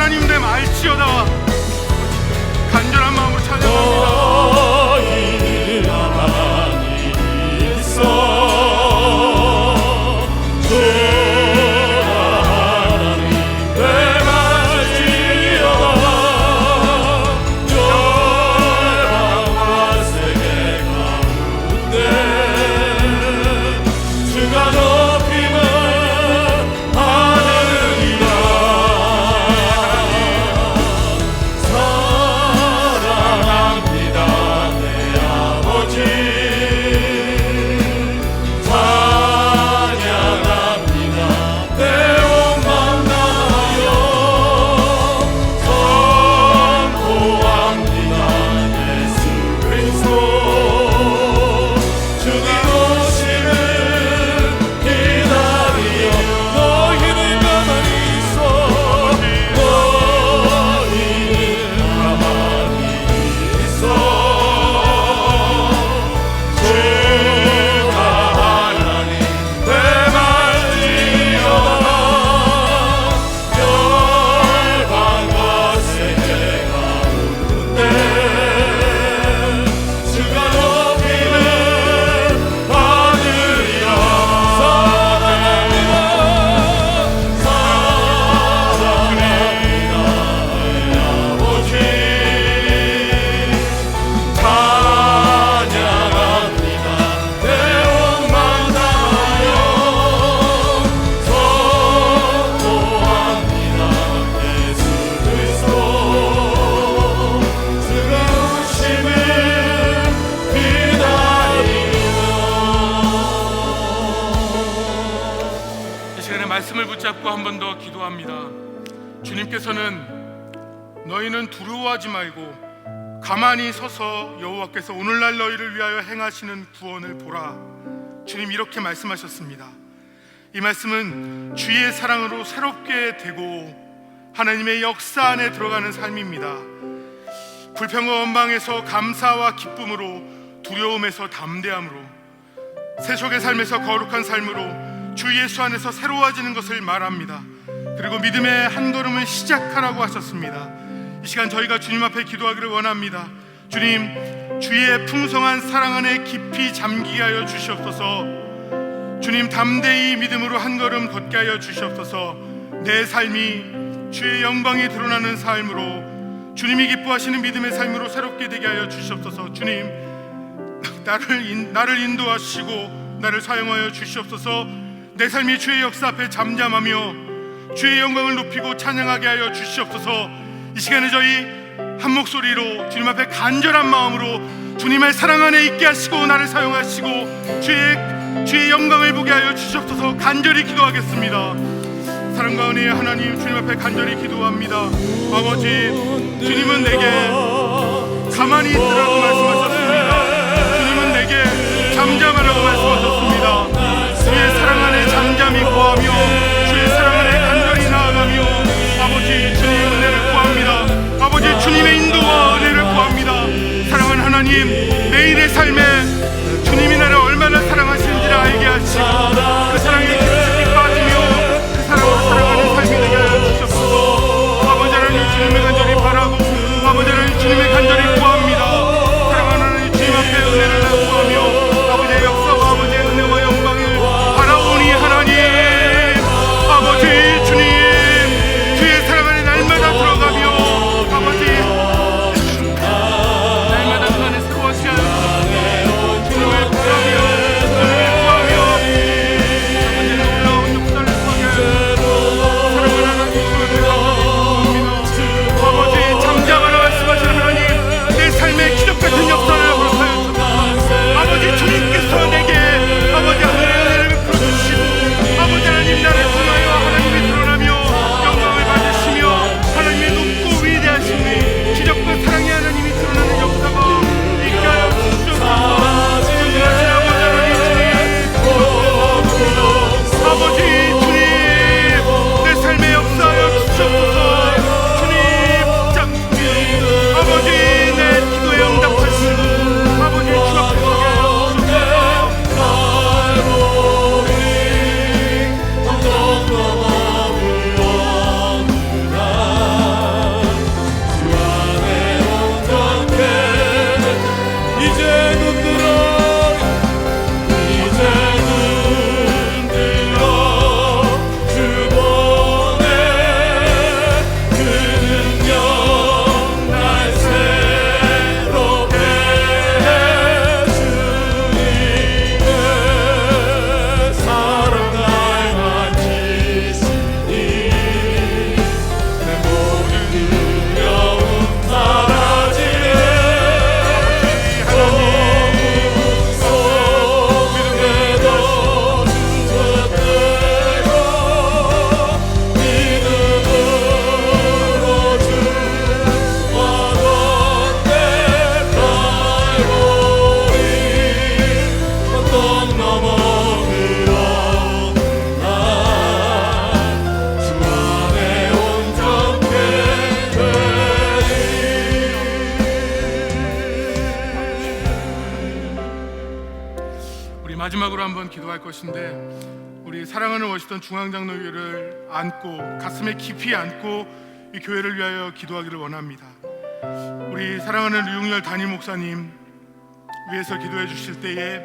하나님 됨 알지어다. 간절한 마음으로 찬양합니다. 너희는 가만히 있어 말씀을 붙잡고 한 번 더 기도합니다. 주님께서는 너희는 두려워하지 말고 가만히 서서 여호와께서 오늘날 너희를 위하여 행하시는 구원을 보라. 주님 이렇게 말씀하셨습니다. 이 말씀은 주의 사랑으로 새롭게 되고 하나님의 역사 안에 들어가는 삶입니다. 불평과 원망에서 감사와 기쁨으로, 두려움에서 담대함으로, 세속의 삶에서 거룩한 삶으로 주 예수 안에서 새로워지는 것을 말합니다. 그리고 믿음의 한 걸음을 시작하라고 하셨습니다. 이 시간 저희가 주님 앞에 기도하기를 원합니다. 주님, 주의 풍성한 사랑 안에 깊이 잠기게 하여 주시옵소서. 주님, 담대히 믿음으로 한 걸음 걷게 하여 주시옵소서. 내 삶이 주의 영광이 드러나는 삶으로, 주님이 기뻐하시는 믿음의 삶으로 새롭게 되게 하여 주시옵소서. 주님, 나를 인도하시고 나를 사용하여 주시옵소서. 내 삶이 주의 역사 앞에 잠잠하며 주의 영광을 높이고 찬양하게 하여 주시옵소서. 이 시간에 저희 한 목소리로 주님 앞에 간절한 마음으로 주님의 사랑 안에 있게 하시고 나를 사용하시고 주의 영광을 보게 하여 주시옵소서. 간절히 기도하겠습니다. 사랑과 은혜의 하나님, 주님 앞에 간절히 기도합니다. 아버지, 주님은 내게 가만히 있으라고 말씀하셨습니다. 주님은 내게 잠잠하라고 말씀하셨습니다. 주의 사랑 안에 잠잠히 구하며 주의 사랑 안에 간절히 나아가며 아버지, 주님의 은혜를 구합니다. 아버지, 주님의 인도와 은혜를 구합니다. 사랑하는 하나님, 매일의 삶에 주님이 나를 얼마나 사랑하시는지를 알게 하시고 그 사랑에 깊이 빠지며 그 사랑으로 살아가는 삶이 되게 하여 주시옵소서. 아버지 하나님, 주님의 간절히 바라고 아버지 하나님, 주님의 간절히 구합니다. 사랑하는 하나님, 주님 앞에 은혜를 구하며 아버지의 역사와 아버지의 은혜와 영광을 바라오니 하나님, 마지막으로 한번 기도할 것인데, 우리 사랑하는 워시턴 중앙장로교회를 안고 가슴에 깊이 안고 이 교회를 위하여 기도하기를 원합니다. 우리 사랑하는 류용열 담임 목사님 위해서 기도해 주실 때에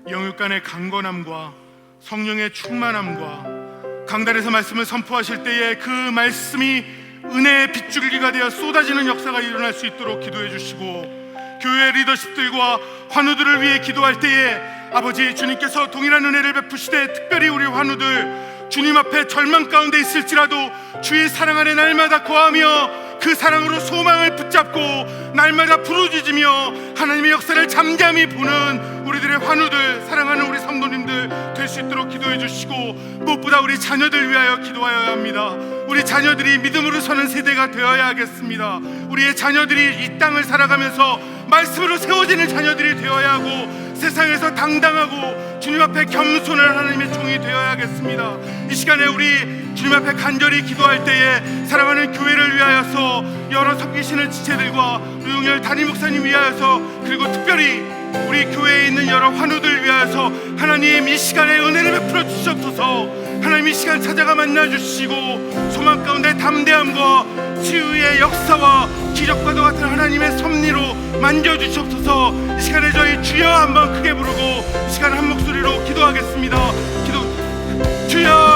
영육간의 강건함과 성령의 충만함과 강단에서 말씀을 선포하실 때에 그 말씀이 은혜의 빗줄기가 되어 쏟아지는 역사가 일어날 수 있도록 기도해 주시고, 교회 리더십들과 환우들을 위해 기도할 때에 아버지 주님께서 동일한 은혜를 베푸시되 특별히 우리 환우들 주님 앞에 절망 가운데 있을지라도 주의 사랑 안에 날마다 거하며 그 사랑으로 소망을 붙잡고 날마다 부르짖으며 하나님의 역사를 잠잠히 보는 우리들의 환우들, 사랑하는 우리 성도님들 될 수 있도록 기도해 주시고, 무엇보다 우리 자녀들 위하여 기도하여야 합니다. 우리 자녀들이 믿음으로 서는 세대가 되어야 하겠습니다. 우리의 자녀들이 이 땅을 살아가면서 말씀으로 세워지는 자녀들이 되어야 하고, 세상에서 당당하고 주님 앞에 겸손한 하나님의 종이 되어야 하겠습니다. 이 시간에 우리 주님 앞에 간절히 기도할 때에 사랑하는 교회를 위하여서, 여러 섬기시는 지체들과 류용열 담임 목사님 위하여서, 그리고 특별히 우리 교회에 있는 여러 환우들 위하여서 하나님 이 시간에 은혜를 베풀어 주시옵소서. 하나님 이 시간 찾아가 만나 주시고 소망 가운데 담대함과 치유의 역사와 기적과도 같은 하나님의 섭리로 만져주시옵소서. 이 시간에 저희 주여 한번 크게 부르고 이 시간 한 목소리로 기도하겠습니다. 기도 주여